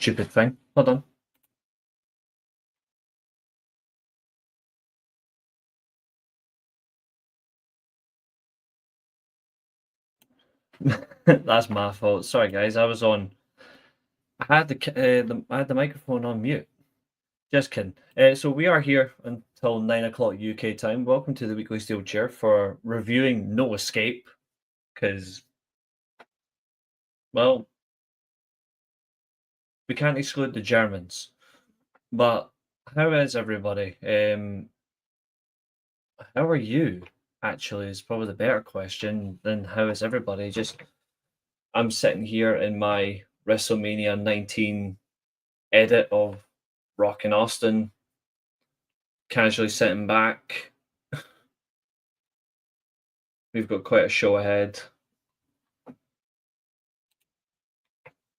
stupid thing. Hold on. That's my fault. Sorry, guys. I was on. I had the microphone on mute. Just kidding. So we are here until 9 o'clock UK time. Welcome to the Weekly Steelchair for reviewing No Escape, because, well, we can't exclude the Germans. But how is everybody? How are you? Actually, is probably the better question than how is everybody. I'm sitting here in my WrestleMania 19 edit of Rock and Austin, casually sitting back. We've got quite a show ahead.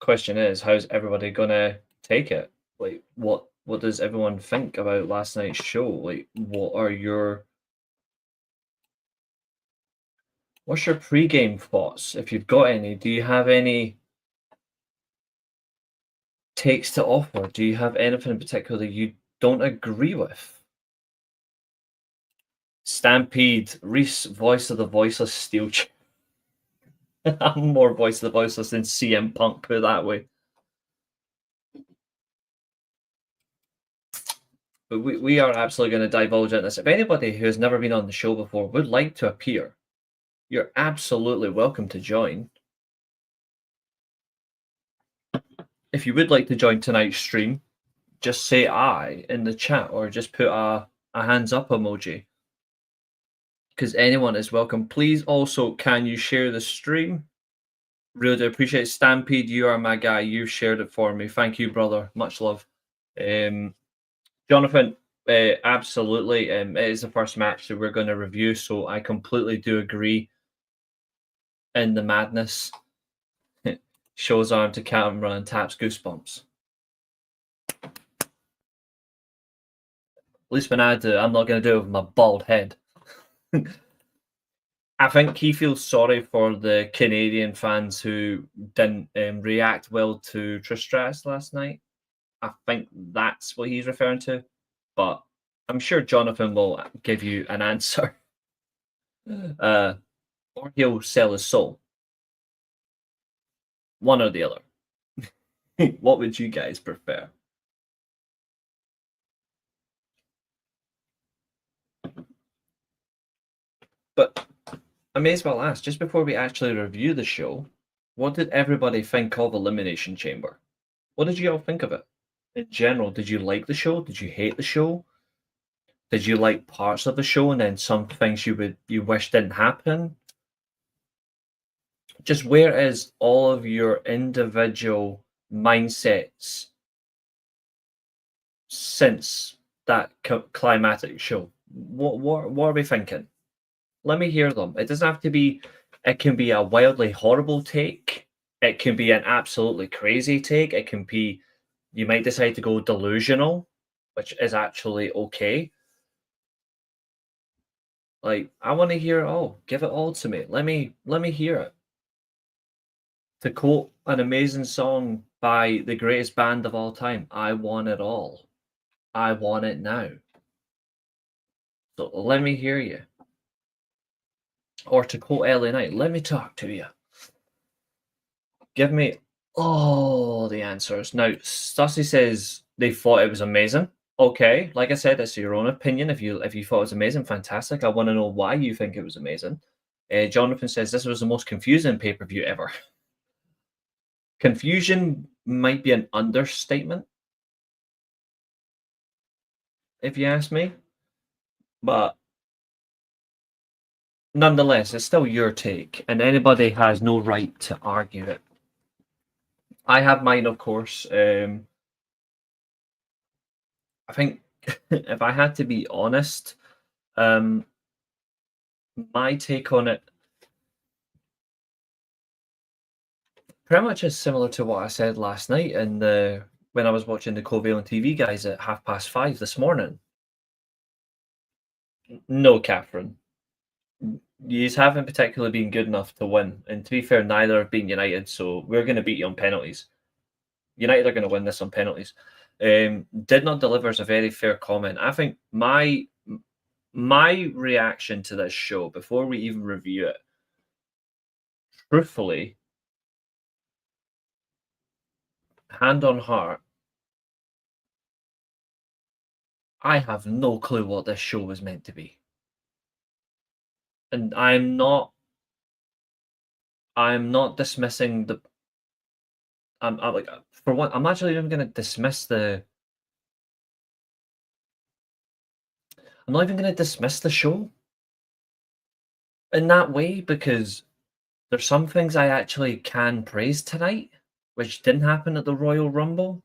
Question is, how's everybody gonna take it? Like, what does everyone think about last night's show? Like, what's your pre-game thoughts, if you've got any? Do you have any takes to offer? Do you have anything in particular you don't agree with? Stampede, Reece, voice of the voiceless Steelchair. I'm more voice of the voiceless than CM Punk, put it that way. But we are absolutely going to divulge into this. If anybody who has never been on the show before would like to appear, you're absolutely welcome to join. If you would like to join tonight's stream, just say "I" in the chat, or just put a hands up emoji, because anyone is welcome. Please also, can you share the stream? Really do appreciate it. Stampede, you are my guy. You shared it for me. Thank you, brother. Much love. Jonathan, absolutely. It is the first match that we're going to review, so I completely do agree in the madness. Shows arm to camera and taps goosebumps. At least when I do, I'm not going to do it with my bald head. I think he feels sorry for the Canadian fans who didn't react well to Trish Stratus last night. I think that's what he's referring to, but I'm sure Jonathan will give you an answer. Or he'll sell his soul. One or the other. What would you guys prefer? But I may as well ask, just before we actually review the show, what did everybody think of Elimination Chamber? What did you all think of it? In general, did you like the show? Did you hate the show? Did you like parts of the show and then some things you wish didn't happen? Just where is all of your individual mindsets since that climatic show? What are we thinking? Let me hear them. It doesn't have to be. It can be a wildly horrible take. It can be an absolutely crazy take. It can be. You might decide to go delusional, which is actually okay. Like, I want to hear it all. Give it all to me. Let me hear it. To quote an amazing song by the greatest band of all time, I want it all. I want it now. So let me hear you. Or to quote LA Knight, let me talk to you. Give me all the answers. Now, Stussy says they thought it was amazing. Okay, like I said, it's your own opinion. If you thought it was amazing, fantastic. I want to know why you think it was amazing. Jonathan says this was the most confusing pay-per-view ever. Confusion might be an understatement, if you ask me. But nonetheless, it's still your take, and anybody has no right to argue it. I have mine, of course. I think if I had to be honest, my take on it pretty much is similar to what I said last night when I was watching the Covalent TV guys at 5:30 this morning. No, Catherine. You haven't particularly been good enough to win. And to be fair, neither have been United, so we're going to beat you on penalties. United are going to win this on penalties. Did not deliver is a very fair comment. I think my reaction to this show before we even review it, truthfully, hand on heart, I have no clue what this show was meant to be. And I'm not dismissing the. I'm like, for one, I'm actually even going to dismiss the. I'm not even going to dismiss the show in that way, because there's some things I actually can praise tonight, which didn't happen at the Royal Rumble.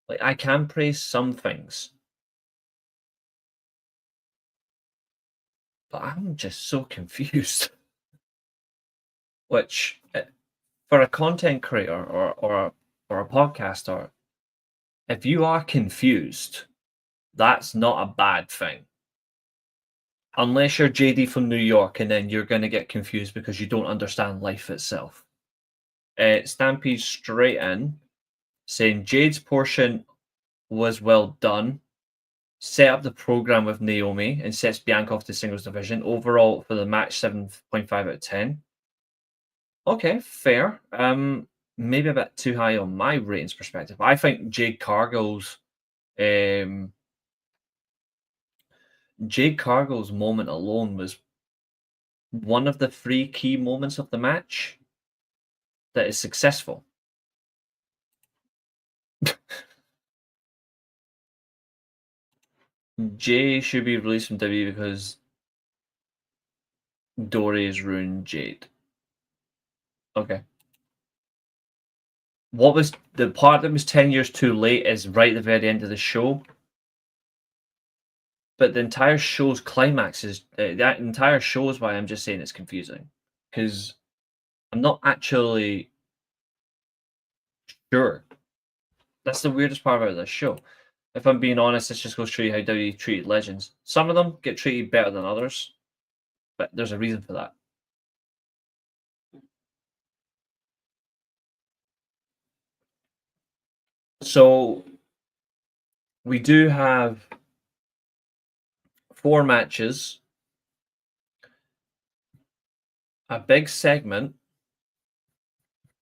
Like, I can praise some things. But I'm just so confused. Which, for a content creator or a podcaster, if you are confused, that's not a bad thing. Unless you're JD from New York, and then you're going to get confused because you don't understand life itself. Stampede straight in, saying Jade's portion was well done. Set up the program with Naomi and sets Bianca off the singles division. Overall for the match, 7.5 out of 10. Okay, fair. Maybe a bit too high on my ratings perspective. I think Jade Cargill's moment alone was one of the 3 key moments of the match that is successful. Jay should be released from WWE because Dory has ruined Jade. Okay. What was the part that was 10 years too late is right at the very end of the show. But the entire show's climax is that entire show is why I'm just saying it's confusing, because I'm not actually sure. That's the weirdest part about this show. If I'm being honest, this just goes to show you how WWE treated legends. Some of them get treated better than others, but there's a reason for that. So we do have 4 matches, a big segment,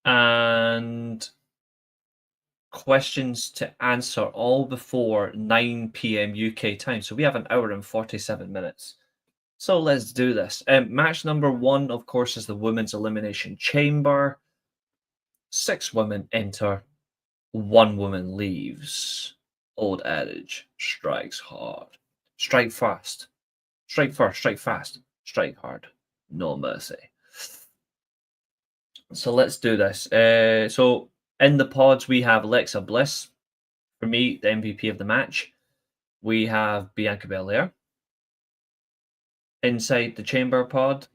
and questions to answer all before 9 p.m. UK time. So we have an hour and 47 minutes. So let's do this. Match number 1, of course, is the Women's Elimination Chamber. 6 women enter, 1 woman leaves. Old adage, strikes hard. Strike fast. Strike first, strike fast. Strike hard. No mercy. So let's do this. So in the pods, we have Alexa Bliss. For me, the MVP of the match. We have Bianca Belair. Inside the chamber pod,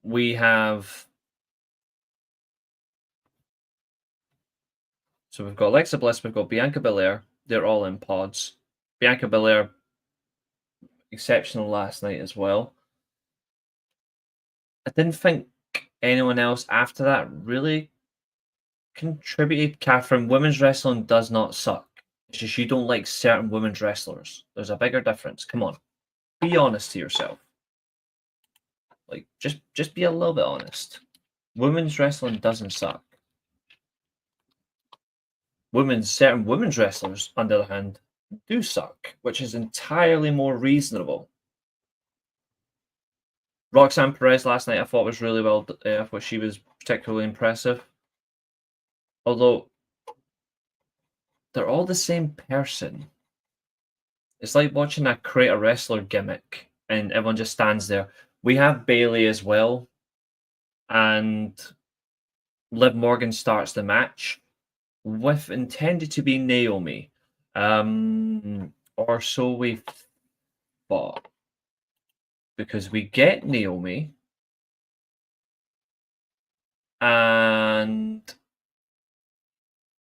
we have. So we've got Alexa Bliss, we've got Bianca Belair. They're all in pods. Bianca Belair, exceptional last night as well. I didn't think anyone else after that really contributed. Catherine, women's wrestling does not suck. It's just you don't like certain women's wrestlers. There's a bigger difference. Come on. Be honest to yourself. Like, just be a little bit honest. Women's wrestling doesn't suck. Certain women's wrestlers, on the other hand, do suck, which is entirely more reasonable. Roxanne Perez last night I thought was really well. I thought she was particularly impressive. Although they're all the same person. It's like watching a create a wrestler gimmick and everyone just stands there. We have Bailey as well, and Liv Morgan starts the match with intended to be Naomi, or so we thought, because we get Naomi, and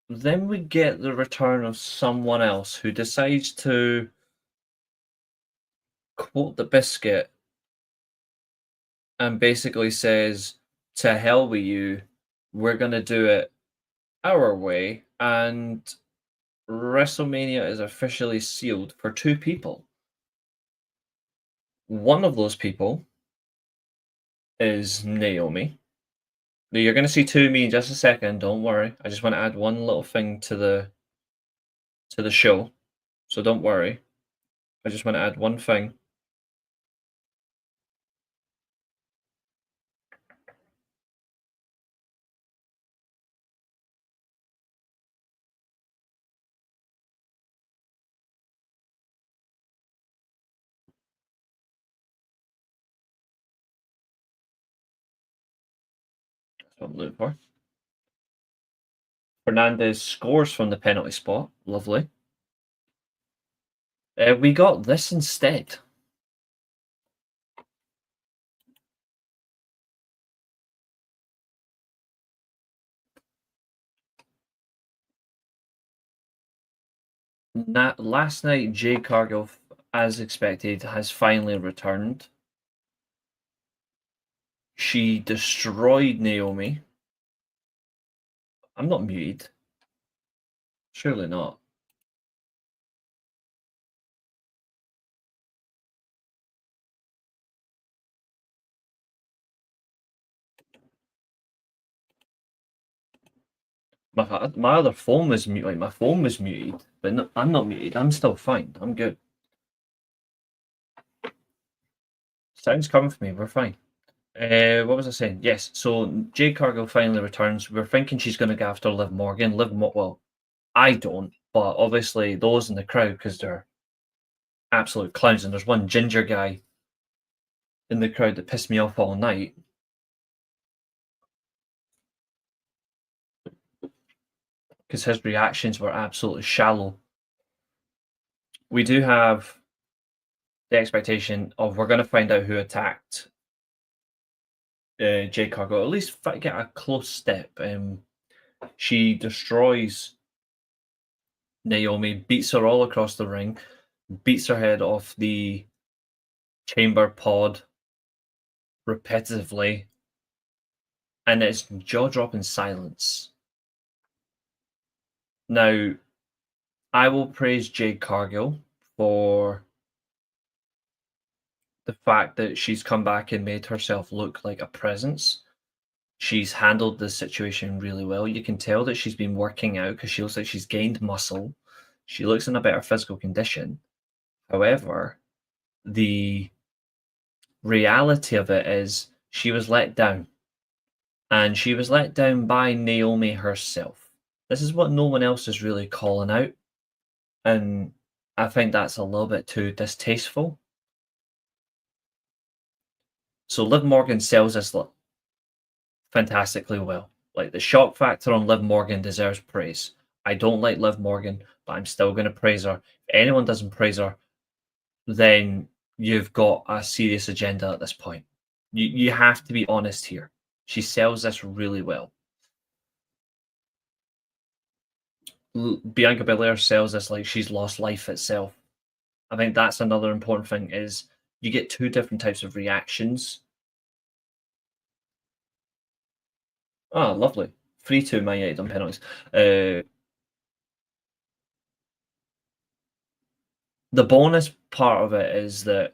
then we get the return of someone else who decides to quote the biscuit and basically says, "To hell with you, we're going to do it our way, And WrestleMania is officially sealed for two people. One of those people is Naomi. Now, you're going to see two of me in just a second. Don't worry. I just want to add one little thing to the show, so don't worry. I just want to add one thing. That's what I'm looking for. Fernandez scores from the penalty spot. Lovely. We got this instead. Last night, Jade Cargill, as expected, has finally returned. She destroyed Naomi. I'm not muted. Surely not. My other phone was muted. Like, my phone was muted, but no, I'm not muted. I'm still fine. I'm good. Sounds coming for me. We're fine. What was I saying? Yes. So Jade Cargill finally returns. We're thinking she's going to go after Liv Morgan. Well, I don't, but obviously those in the crowd, because they're absolute clowns. And there's one ginger guy in the crowd that pissed me off all night. Because his reactions were absolutely shallow. We do have the expectation of we're going to find out who attacked Jade Cargill. At least get a close step. She destroys Naomi, beats her all across the ring, beats her head off the chamber pod repetitively, and it's jaw-dropping silence. Now, I will praise Jade Cargill for the fact that she's come back and made herself look like a presence. She's handled the situation really well. You can tell that she's been working out because she looks like she's gained muscle. She looks in a better physical condition. However, the reality of it is she was let down. And she was let down by Naomi herself. This is what no one else is really calling out. And I think that's a little bit too distasteful. So Liv Morgan sells this fantastically well. Like, the shock factor on Liv Morgan deserves praise. I don't like Liv Morgan, but I'm still going to praise her. If anyone doesn't praise her, then you've got a serious agenda at this point. You have to be honest here. She sells this really well. Bianca Belair sells this like she's lost life itself. I think that's another important thing is you get two different types of reactions. Oh, lovely. 3-2 Man United on penalties. The bonus part of it is that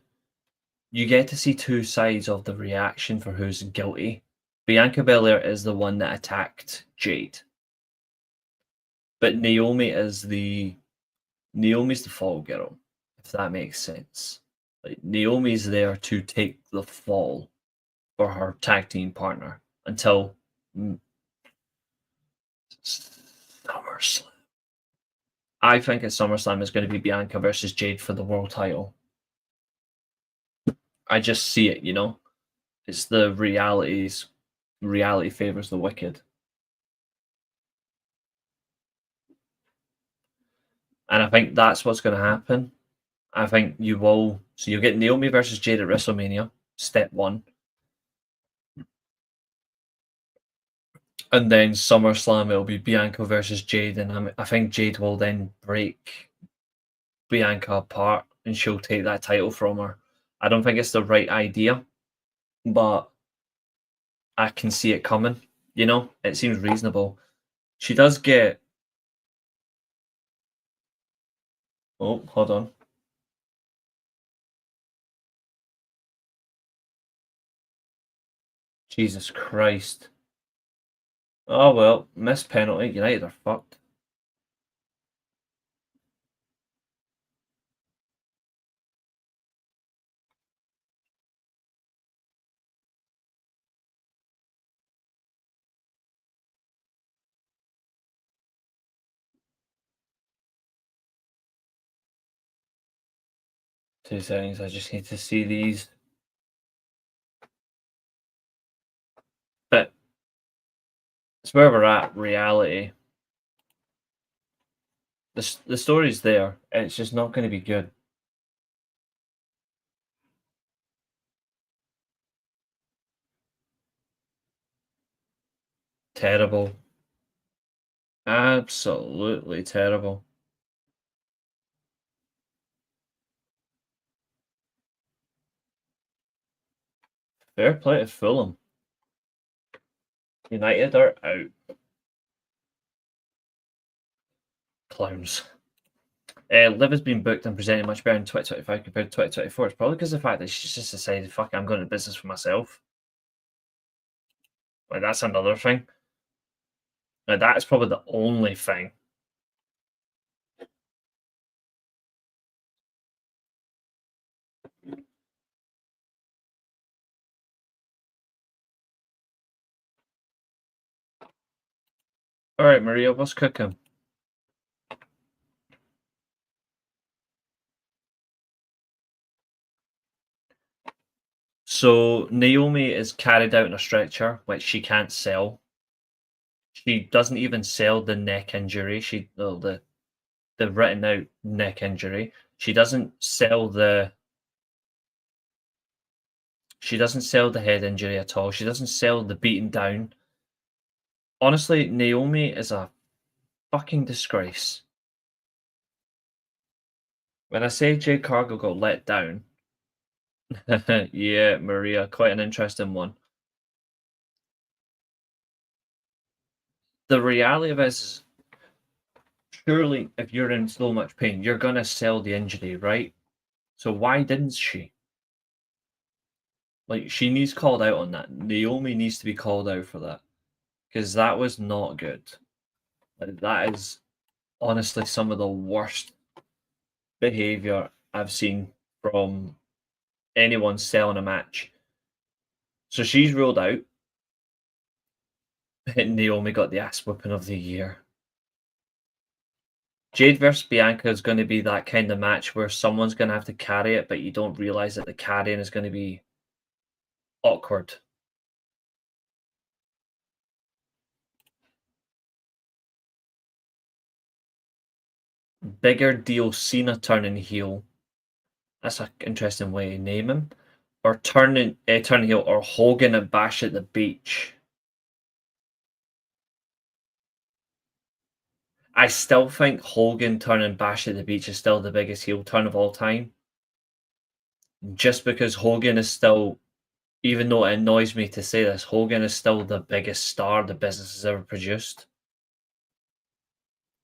you get to see two sides of the reaction for who's guilty. Bianca Belair is the one that attacked Jade. But Naomi's the fall girl, if that makes sense. Like, Naomi's there to take the fall for her tag team partner until SummerSlam. I think at SummerSlam is going to be Bianca versus Jade for the world title. I just see it, you know. It's the reality favors the wicked. And I think that's what's going to happen. I think you'll get Naomi versus Jade at WrestleMania, step one. And then SummerSlam, it'll be Bianca versus Jade, and I think Jade will then break Bianca apart, and she'll take that title from her. I don't think it's the right idea, but I can see it coming. You know, it seems reasonable. She does get Oh, hold on. Jesus Christ. Oh well, missed penalty. United are fucked. Two seconds. I just need to see these. But it's where we're at. Reality. The story's there. It's just not going to be good. Terrible. Absolutely terrible. Fair play to Fulham. United are out. Clowns. Liv has been booked and presented much better in 2025 compared to 2024. It's probably because of the fact that she's just decided, fuck it, I'm going to business for myself. Like, that's another thing. Now, that's probably the only thing. All right, Maria, what's cooking? So Naomi is carried out in a stretcher, which she can't sell. She doesn't even sell the neck injury. The written out neck injury. She doesn't sell the head injury at all. She doesn't sell the beaten down. Honestly, Naomi is a fucking disgrace. When I say Jade Cargill got let down, yeah, Maria, quite an interesting one. The reality of it is, surely if you're in so much pain, you're gonna sell the injury, right? So why didn't she? Like, she needs called out on that. Naomi needs to be called out for that because that was not good. Like, that is honestly some of the worst behavior I've seen from anyone selling a match. So she's ruled out. And Naomi got the ass whipping of the year. Jade versus Bianca is going to be that kind of match where someone's going to have to carry it, but you don't realize that the carrying is going to be awkward. Bigger deal Cena turning heel. That's an interesting way to name him. Or turning heel, or Hogan at Bash at the Beach. I still think Hogan turning Bash at the Beach is still the biggest heel turn of all time. Just because Hogan is still, even though it annoys me to say this, Hogan is still the biggest star the business has ever produced.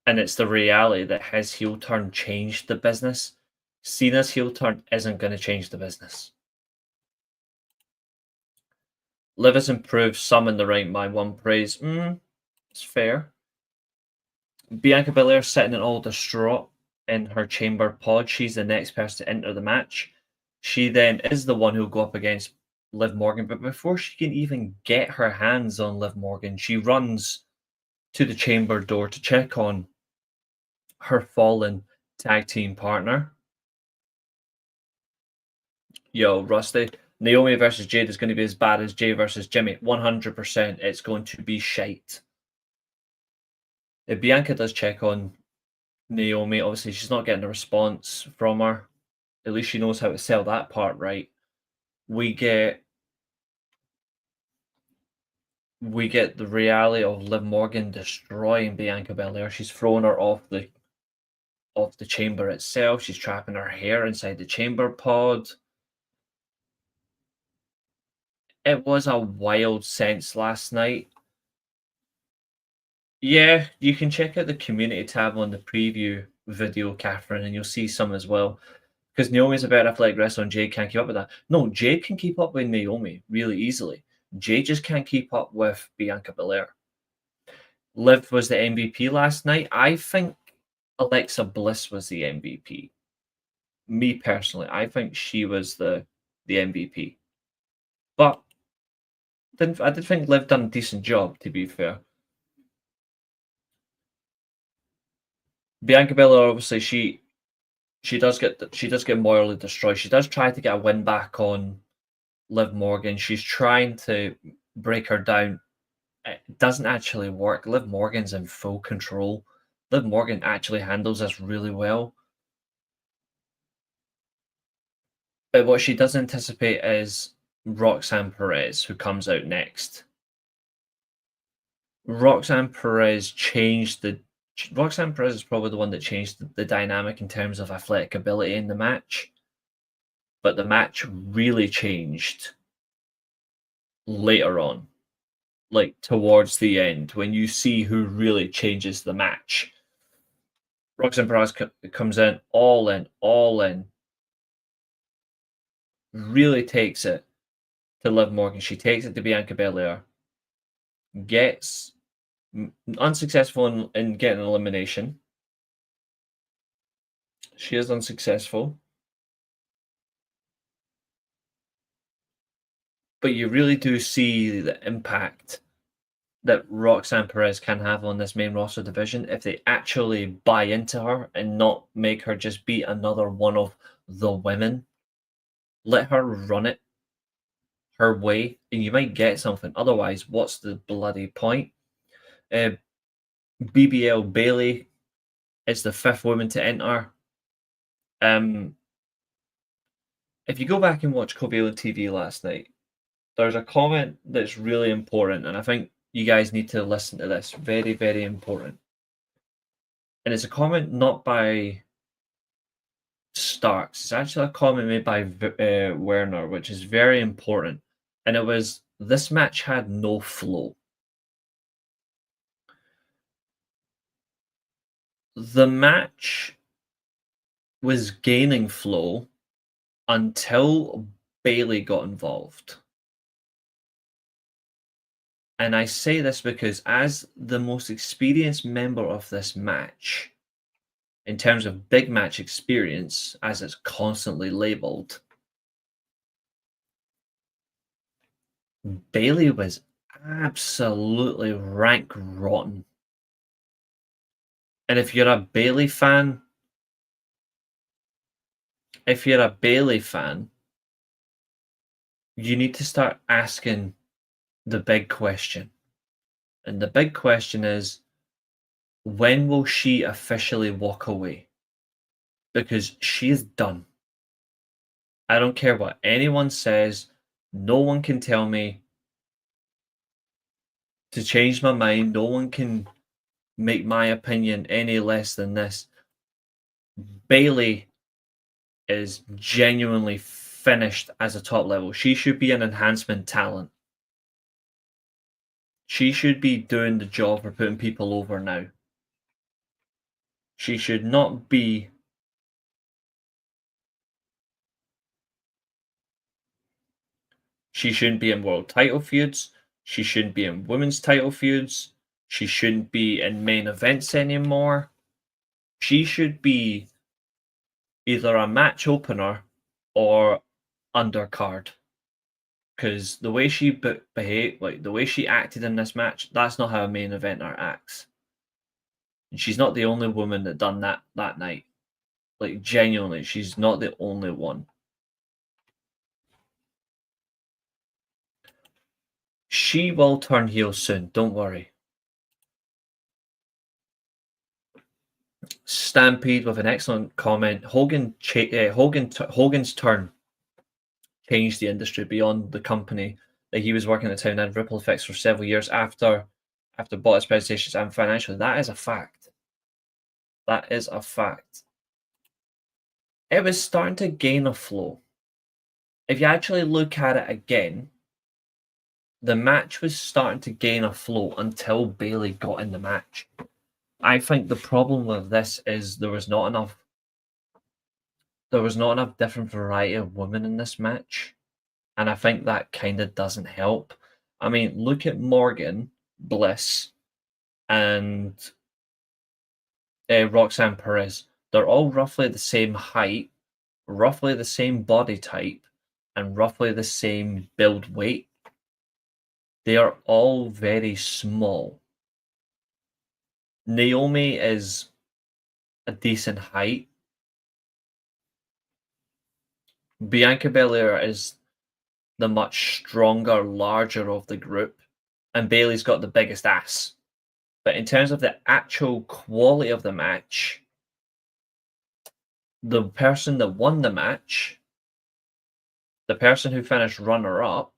And it's the reality that his heel turn changed the business. Cena's heel turn isn't going to change the business. Liv has improved some in the right mind. One praise. It's fair. Bianca Belair sitting in all distraught in her chamber pod. She's the next person to enter the match. She then is the one who'll go up against Liv Morgan. But before she can even get her hands on Liv Morgan, she runs to the chamber door to check on her fallen tag team partner. Yo, Rusty. Naomi versus Jade is going to be as bad as Jay versus Jimmy. 100%. It's going to be shite. If Bianca does check on Naomi, obviously she's not getting a response from her. At least she knows how to sell that part right. We get the reality of Liv Morgan destroying Bianca Belair. She's throwing her off the chamber itself. She's trapping her hair inside the chamber pod. It was a wild sense last night. Yeah, you can check out the community tab on the preview video, Catherine, and you'll see some as well. Because Naomi's a better athletic wrestler and Jade can't keep up with that. No, Jade can keep up with Naomi really easily. Jade just can't keep up with Bianca Belair. Liv was the MVP last night. I think Alexa Bliss was the MVP. Me personally, I think she was the MVP. But I did think Liv done a decent job, to be fair. Bianca Belair, obviously, she does get morally destroyed. She does try to get a win back on Liv Morgan. She's trying to break her down. It doesn't actually work. Liv Morgan's in full control. Liv Morgan actually handles this really well. But what she does anticipate is Roxanne Perez, who comes out next. Roxanne Perez is probably the one that changed the dynamic in terms of athletic ability in the match. But the match really changed later on, like towards the end, when you see who really changes the match. Roxanne Perez comes in, all in, really takes it to Liv Morgan. She takes it to Bianca Belair, gets unsuccessful in getting an elimination. She is unsuccessful. But you really do see the impact that Roxanne Perez can have on this main roster division if they actually buy into her and not make her just be another one of the women. Let her run it her way, and you might get something. Otherwise, what's the bloody point? BBL Bailey is the 5th woman to enter. If you go back and watch Kobe on TV last night, there's a comment that's really important, and I think you guys need to listen to this. Very, very important. And it's a comment not by Starks. It's actually a comment made by Werner, which is very important. And it was, this match had no flow. The match was gaining flow until Bailey got involved. And I say this because as the most experienced member of this match, in terms of big match experience, as it's constantly labeled, Bailey was absolutely rank rotten. And if you're a Bailey fan, you need to start asking the big question. And the big question is, when will she officially walk away? Because she is done. I don't care what anyone says. No one can tell me to change my mind. No one can make my opinion any less than this. Bailey is genuinely finished as a top level. She should be an enhancement talent. She should be doing the job for putting people over now. She should not be She shouldn't be in world title feuds. She shouldn't be in women's title feuds. She shouldn't be in main events anymore. She should be either a match opener or undercard. Because the way she behaved, like the way she acted in this match, that's not how a main eventer acts. And she's not the only woman that done that night. Like genuinely, she's not the only one. She will turn heel soon. Don't worry. Stampede with an excellent comment. Hogan's turn changed the industry beyond the company that he was working at the time and had ripple effects for several years after Bottas presentations and financially. That is a fact. That is a fact. It was starting to gain a flow. If you actually look at it again, the match was starting to gain a flow until Bailey got in the match. I think the problem with this is there was not enough different variety of women in this match, and I think that kind of doesn't help. I mean, look at Morgan, Bliss, and Roxanne Perez. They're all roughly the same height, roughly the same body type, and roughly the same build weight. They are all very small. Naomi is a decent height. Bianca Belair is the much stronger, larger of the group, and Bailey's got the biggest ass. But in terms of the actual quality of the match, the person that won the match, the person who finished runner up,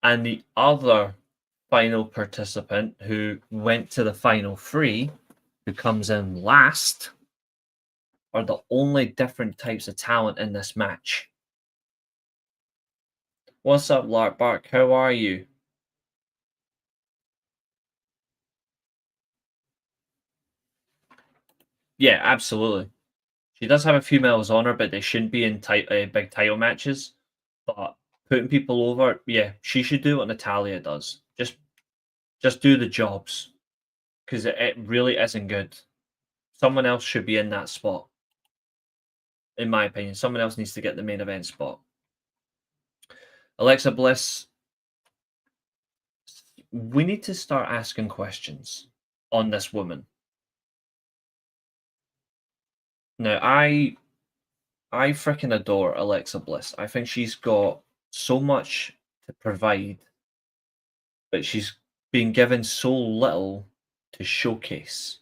and the other final participant who went to the final three, who comes in last, are the only different types of talent in this match. What's up, Lark Bark? How are you? Yeah, absolutely. She does have a few medals on her, but they shouldn't be in big title matches. But putting people over, yeah, she should do what Natalia does. Just do the jobs because it really isn't good. Someone else should be in that spot, in my opinion. Someone else needs to get the main event spot. Alexa Bliss, we need to start asking questions on this woman. Now, I freaking adore Alexa Bliss. I think she's got so much to provide, but she's been given so little to showcase.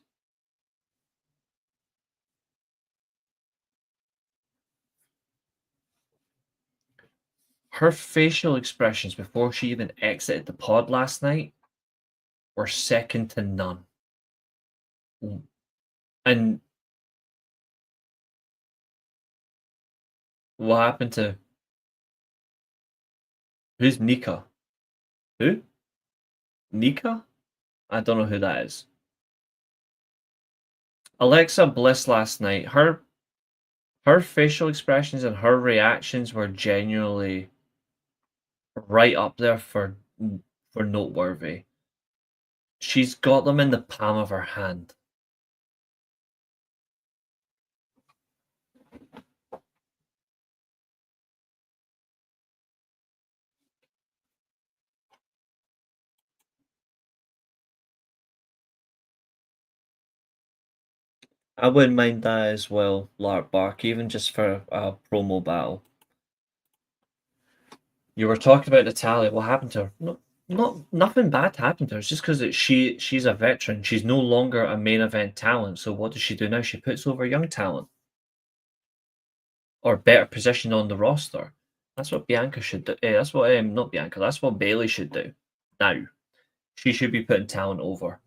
Her facial expressions before she even exited the pod last night were second to none. And what happened to who's Nika? Who? Nika? I don't know who that is. Alexa Bliss last night, her facial expressions and her reactions were genuinely right up there for noteworthy. She's got them in the palm of her hand. I wouldn't mind that as well, Lark Bark, even just for a promo battle. You were talking about Natalia. What happened to her? No, nothing bad happened to her. It's just because she's a veteran. She's no longer a main event talent. So what does she do now? She puts over young talent or better position on the roster. That's what Bianca should do. That's what not Bianca. That's what Bailey should do. Now she should be putting talent over.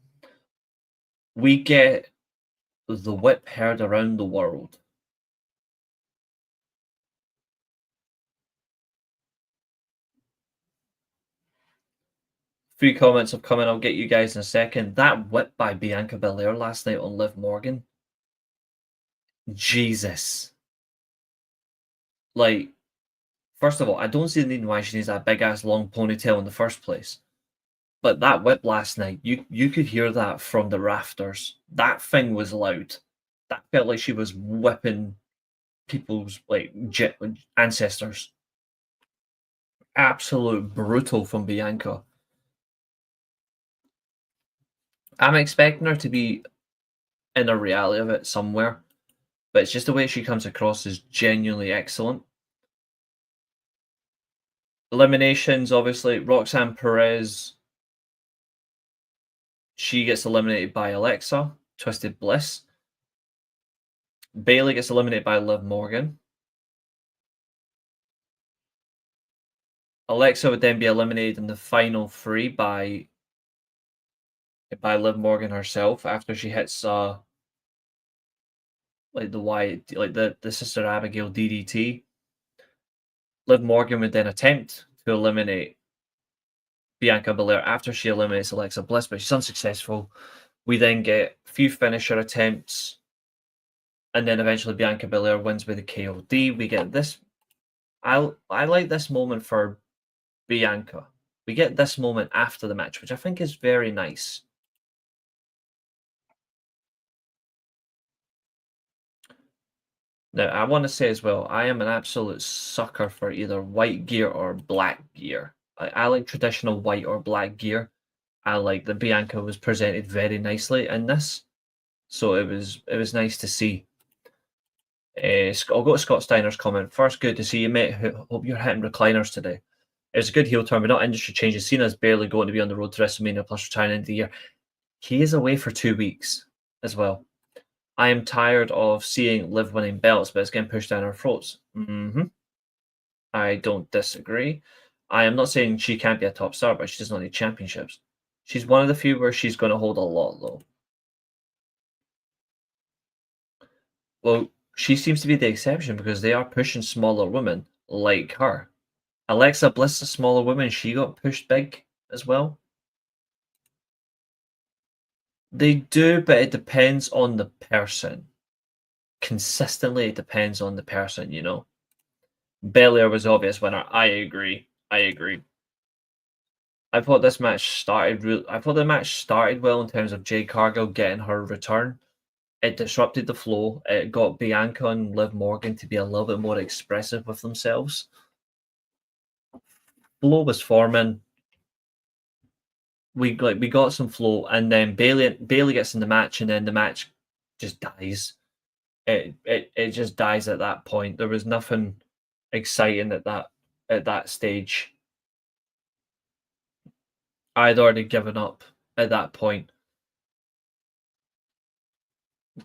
We get the whip heard around the world. Three comments have come in. I'll get you guys in a second. That whip by Bianca Belair last night on Liv Morgan. Jesus. Like, first of all, I don't see the need why she needs that big ass long ponytail in the first place. But that whip last night, you could hear that from the rafters. That thing was loud. That felt like she was whipping people's like ancestors. Absolute brutal from Bianca. I'm expecting her to be in a reality of it somewhere, but it's just the way she comes across is genuinely excellent. Eliminations, obviously, Roxanne Perez, she gets eliminated by Alexa, Twisted Bliss. Bailey gets eliminated by Liv Morgan. Alexa would then be eliminated in the final three by Liv Morgan herself after she hits like the Sister Abigail DDT. Liv Morgan would then attempt to eliminate Bianca Belair after she eliminates Alexa Bliss, but she's unsuccessful. We then get a few finisher attempts, and then eventually Bianca Belair wins with a KOD. We get this. I like this moment for Bianca. We get this moment after the match, which I think is very nice. Now, I want to say as well, I am an absolute sucker for either white gear or black gear. I like traditional white or black gear. I like that Bianca was presented very nicely in this, so it was nice to see. I'll go to Scott Steiner's comment first. Good to see you, mate. Hope you're hitting recliners today. It was a good heel turn, but not industry changes. Cena's barely going to be on the road to WrestleMania plus retiring into the year. He is away for 2 weeks as well. I am tired of seeing Liv winning belts, but it's getting pushed down our throats. I don't disagree. I am not saying she can't be a top star, but she does not need championships. She's one of the few where she's going to hold a lot, though. Well, she seems to be the exception because they are pushing smaller women like her. Alexa Bliss, a smaller woman, she got pushed big as well. They do, but it depends on the person. Consistently, it depends on the person, you know. Belair was the obvious winner. I agree. I thought this match started. I thought the match started well in terms of Jade Cargill getting her return. It disrupted the flow. It got Bianca and Liv Morgan to be a little bit more expressive with themselves. Flow was forming. We got some flow, and then Bailey gets in the match, and then the match just dies. It just dies at that point. There was nothing exciting at that stage. I'd already given up at that point.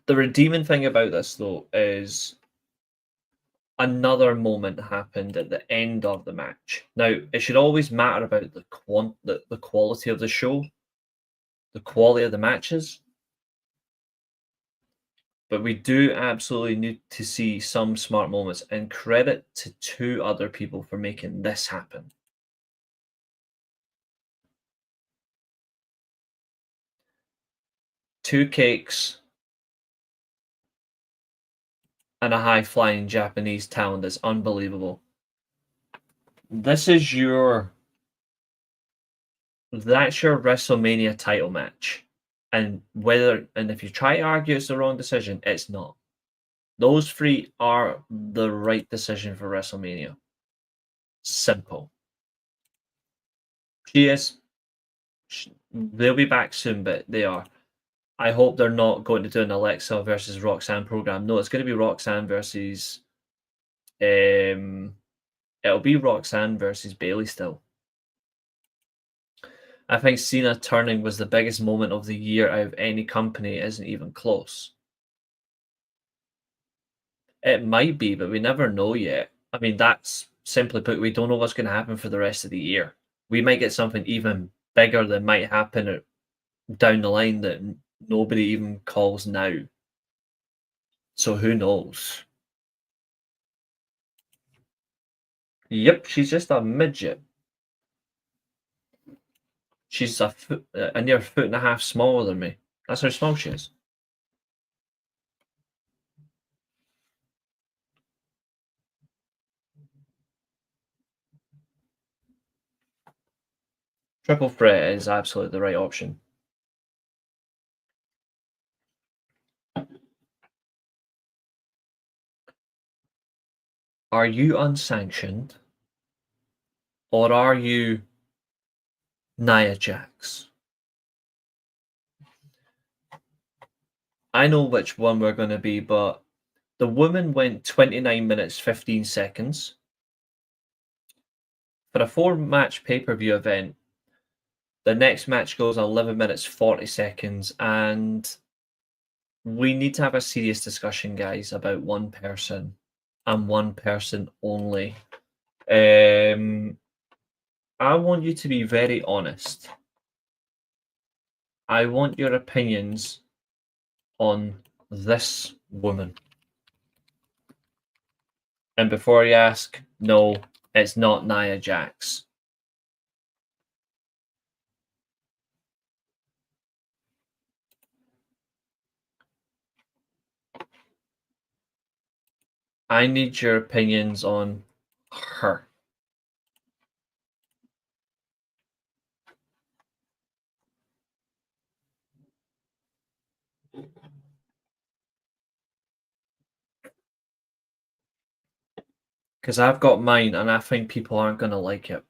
The redeeming thing about this, though, is another moment happened at the end of the match. Now, it should always matter about the quality of the show, the quality of the matches, but we do absolutely need to see some smart moments, and credit to 2 other people for making this happen. Two cakes and a high-flying Japanese talent that's unbelievable. That's your WrestleMania title match. And if you try to argue it's the wrong decision, it's not. Those 3 are the right decision for WrestleMania. Simple. They'll be back soon, but they are. I hope they're not going to do an Alexa versus Roxanne program. No, it's going to be Roxanne versus. It'll be Roxanne versus Bailey still. I think Cena turning was the biggest moment of the year out of any company. It isn't even close. It might be, but we never know yet. I mean, that's simply put, we don't know what's going to happen for the rest of the year. We might get something even bigger that might happen down the line that nobody even calls now. So who knows? Yep, she's just a midget. She's a near foot and a half smaller than me. That's how small she is. Triple threat is absolutely the right option. Are you unsanctioned? Or are you Nia Jax? I know which one we're going to be, but the woman went 29 minutes 15 seconds. For a 4-match pay-per-view event, the next match goes 11 minutes 40 seconds, and we need to have a serious discussion, guys, about one person and one person only. I want you to be very honest. I want your opinions on this woman. And before you ask, no, it's not Nia Jax. I need your opinions on her. Because I've got mine, and I think people aren't going to like it.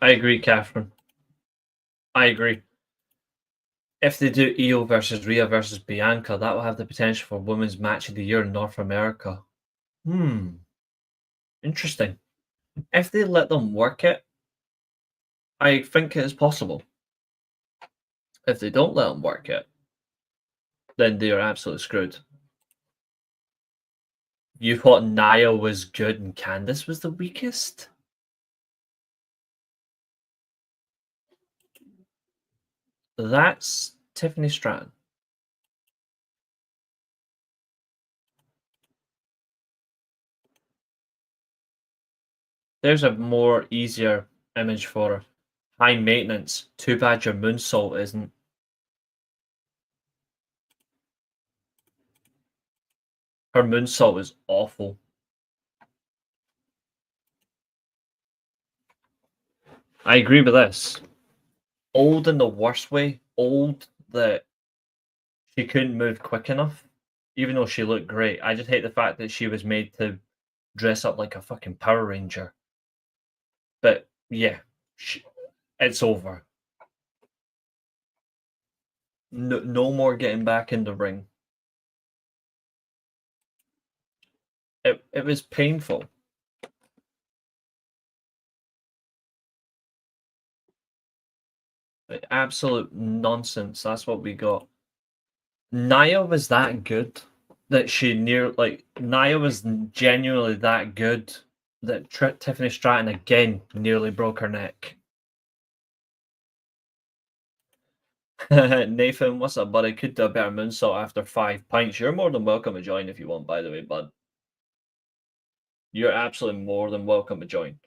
I agree, Catherine. I agree. If they do Io versus Rhea versus Bianca, that will have the potential for Women's Match of the Year in North America. Interesting. If they let them work it, I think it is possible. If they don't let them work it, then they are absolutely screwed. You thought Nia was good and Candice was the weakest? That's Tiffany Stratton. There's a more easier image for her. High maintenance. Too bad your moonsault isn't. Her moonsault is awful. I agree with this. Old in the worst way. Old that she couldn't move quick enough, even though she looked great. I just hate the fact that she was made to dress up like a fucking Power Ranger. But yeah, it's over. No, no more getting back in the ring. It was painful. Like, absolute nonsense. That's what we got. Nia was that good that Nia was genuinely that good that Tiffany Stratton again nearly broke her neck. Nathan, what's up, buddy? Could do a better moonsault after 5 pints. You're more than welcome to join if you want, by the way, bud. You're absolutely more than welcome to join.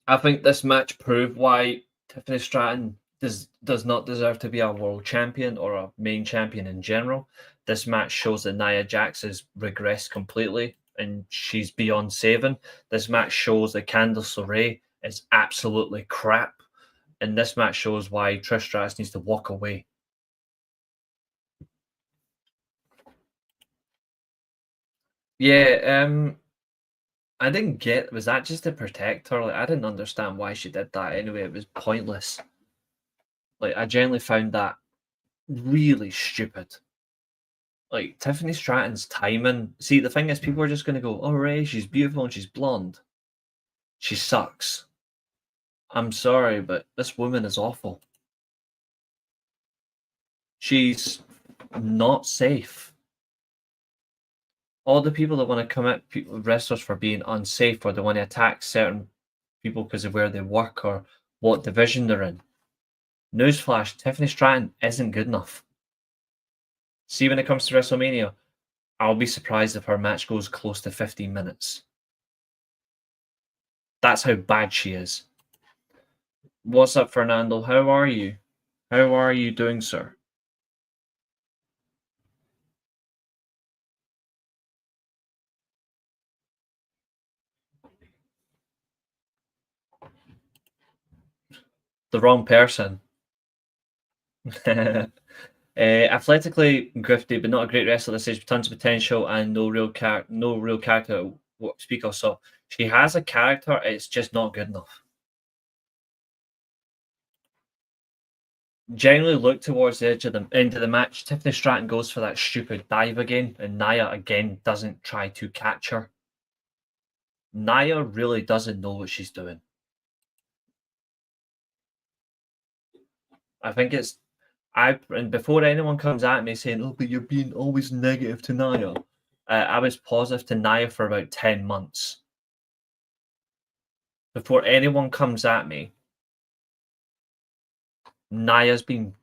I think this match proved why Tiffany Stratton does not deserve to be a world champion or a main champion in general. This match shows that Nia Jax has regressed completely and she's beyond saving. This match shows that Candice LeRae is absolutely crap. And this match shows why Trish Stratus needs to walk away. Yeah, I didn't get, was that just to protect her? Like, I didn't understand why she did that anyway. It was pointless. Like, I genuinely found that really stupid. Like, Tiffany Stratton's timing. See, the thing is, people are just going to go, oh, Ray, she's beautiful and she's blonde. She sucks. I'm sorry, but this woman is awful. She's not safe. All the people that want to come at wrestlers for being unsafe or they want to attack certain people because of where they work or what division they're in. Newsflash, Tiffany Stratton isn't good enough. See, when it comes to WrestleMania, I'll be surprised if her match goes close to 15 minutes. That's how bad she is. What's up, Fernando? How are you? How are you doing, sir? The wrong person. Athletically grifty, but not a great wrestler. This age, tons of potential and no real character to speak of. So she has a character, it's just not good enough. Generally, look towards the edge of the end of the match. Tiffany Stratton goes for that stupid dive again, and Nia again doesn't try to catch her. Nia really doesn't know what she's doing. I think it's and before anyone comes at me saying, "Oh, but you're being always negative to Nia," I was positive to Nia for about 10 months before anyone comes at me. Nia's been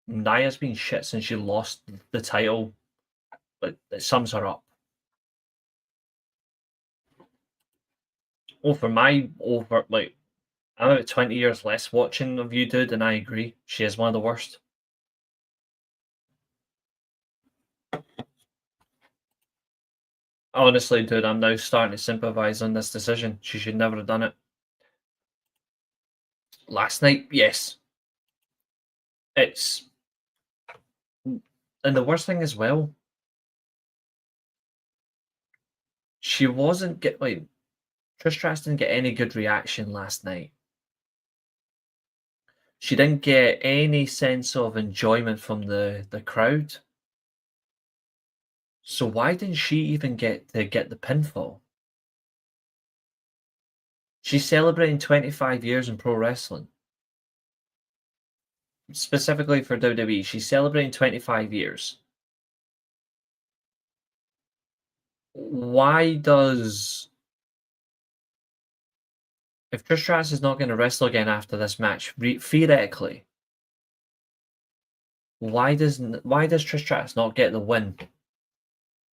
Nia's been shit since she lost the title. But it sums her up. For my over, like, I'm about 20 years less watching of you, dude, and I agree. She is one of the worst. Honestly, dude, I'm now starting to sympathize on this decision. She should never have done it. Last night, yes. It's and the worst thing as well, she wasn't get like Trish Stratus didn't get any good reaction last night. She didn't get any sense of enjoyment from the crowd. So why didn't she even get the pinfall? She's celebrating 25 years in pro wrestling. Specifically for WWE, she's celebrating 25 years. Why does if Trish Stratus is not going to wrestle again after this match, theoretically, why does Trish Stratus not get the win?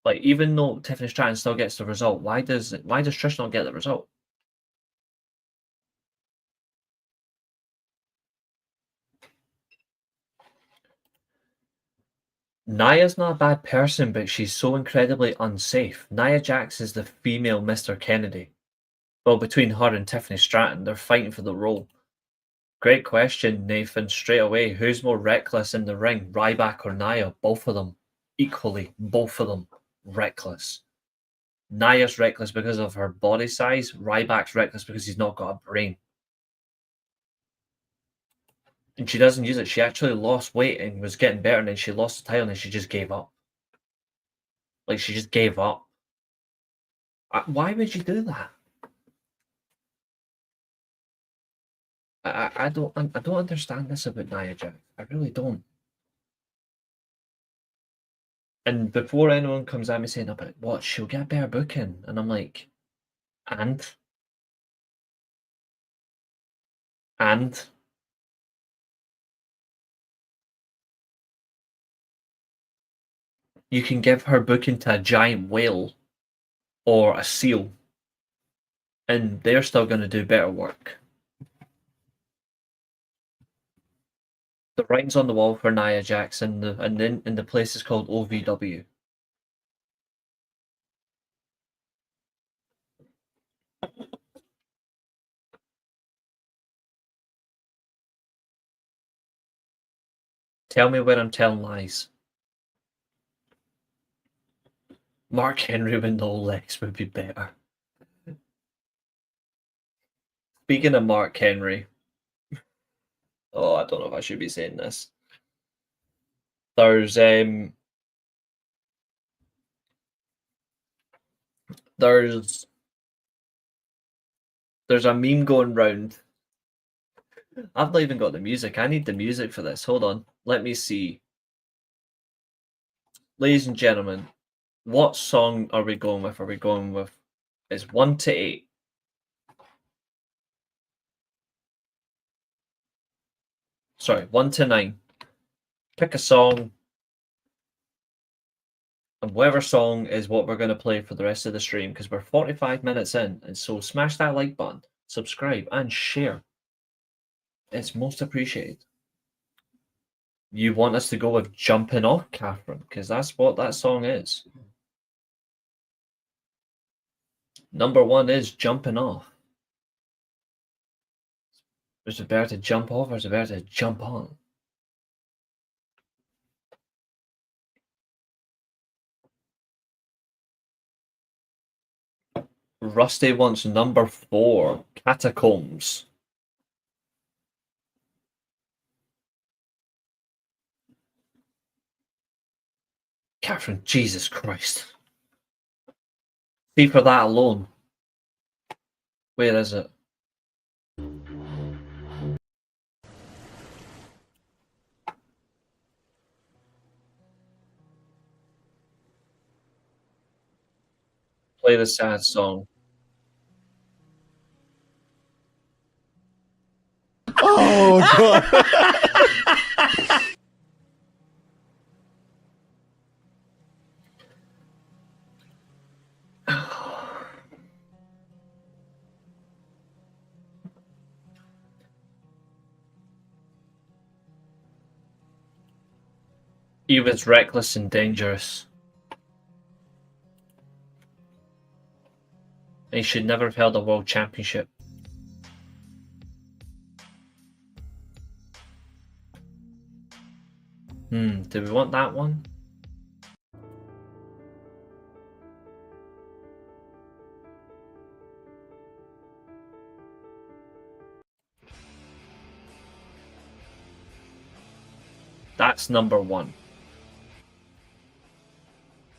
Like, even though Tiffany Stratton still gets the result, why does Trish not get the result? Nia's not a bad person, but she's so incredibly unsafe. Nia Jax is the female Mr. Kennedy. Well, between her and Tiffany Stratton, they're fighting for the role. Great question, Nathan. Straight away, who's more reckless in the ring, Ryback or Nia? Both of them. Equally, both of them reckless. Nia's reckless because of her body size. Ryback's reckless because he's not got a brain. And she doesn't use it. She actually lost weight and was getting better, and then she lost the title, and then she just gave up. Like, she just gave up. Why would you do that? I don't understand this about Nia Jax. I really don't. And before anyone comes at me saying about what she'll get better booking, and I'm like, and you can give her booking to a giant whale or a seal, and they're still going to do better work. The writing's on the wall for Nia Jax, and the place is called OVW. Tell me where I'm telling lies. Mark Henry with no legs would be better. Speaking of Mark Henry, I don't know if I should be saying this. There's there's a meme going round. I've not even got the music. I need the music for this. Hold on. Let me see. Ladies and gentlemen, what song are we going with? Are we going with it's 1 to 8? Sorry, 1 to 9. Pick a song, and whatever song is what we're going to play for the rest of the stream because we're 45 minutes in. And so smash that like button, subscribe, and share. It's most appreciated. You want us to go with Jumping Off, Catherine? Because that's what that song is. Number 1 is Jumping Off. Is it better to jump off or is it better to jump on? Rusty wants number 4, Catacombs. Catherine, Jesus Christ. See for that alone. Where is it? Play the sad song. Oh, God. He was reckless and dangerous. And he should never have held a world championship. Do we want that one? That's number 1.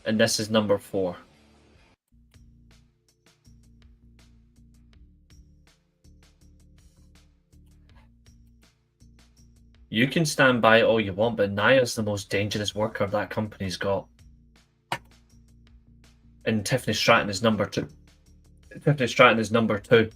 And this is number 4. You can stand by it all you want, but Nia's the most dangerous worker that company's got. And Tiffany Stratton is number 2. Tiffany Stratton is number 2.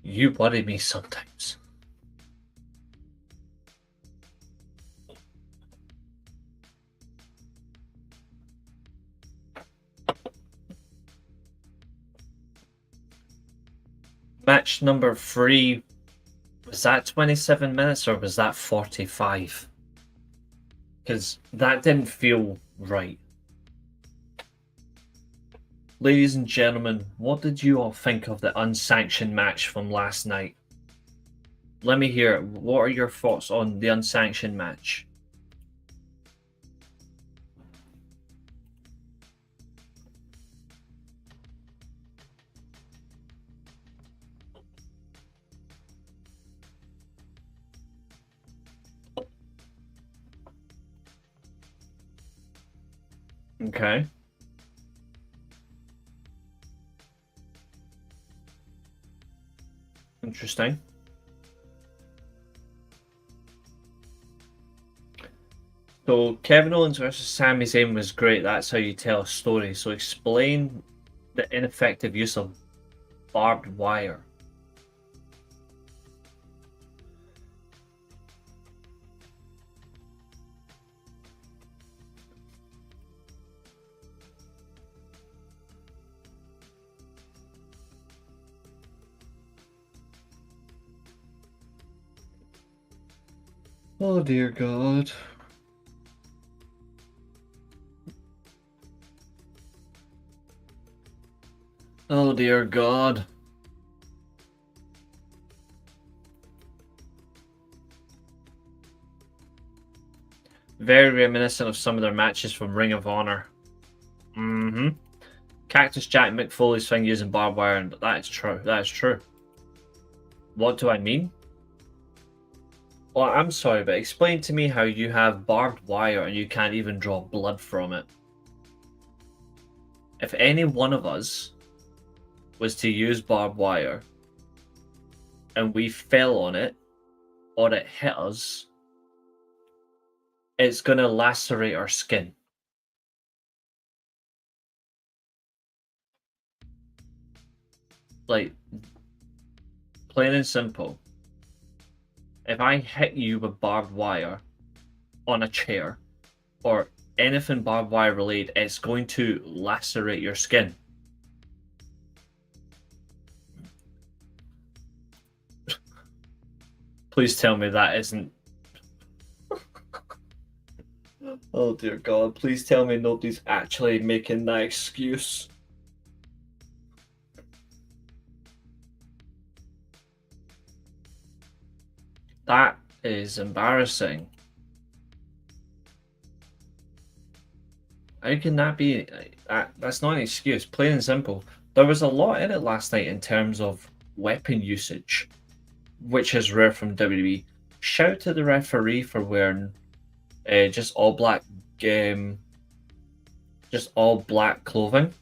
You worry me sometimes. Match number 3, was that 27 minutes or was that 45? Because that didn't feel right. Ladies and gentlemen, what did you all think of the unsanctioned match from last night? Let me hear it. What are your thoughts on the unsanctioned match? Okay. Interesting. So Kevin Owens versus Sami Zayn was great. That's how you tell a story. So explain the ineffective use of barbed wire. Oh dear God. Oh dear God. Very reminiscent of some of their matches from Ring of Honor. Cactus Jack Mick Foley's thing using barbed wire, and that is true. That is true. What do I mean? Well, I'm sorry, but explain to me how you have barbed wire and you can't even draw blood from it. If any one of us was to use barbed wire and we fell on it or it hit us, it's going to lacerate our skin. Like, plain and simple. If I hit you with barbed wire on a chair or anything barbed wire related, it's going to lacerate your skin. Please tell me that isn't. Oh dear God, please tell me nobody's actually making that excuse. That is embarrassing. How can that be? That's not an excuse. Plain and simple. There was a lot in it last night in terms of weapon usage, which is rare from WWE. Shout to the referee for wearing just all black, um, just all black clothing.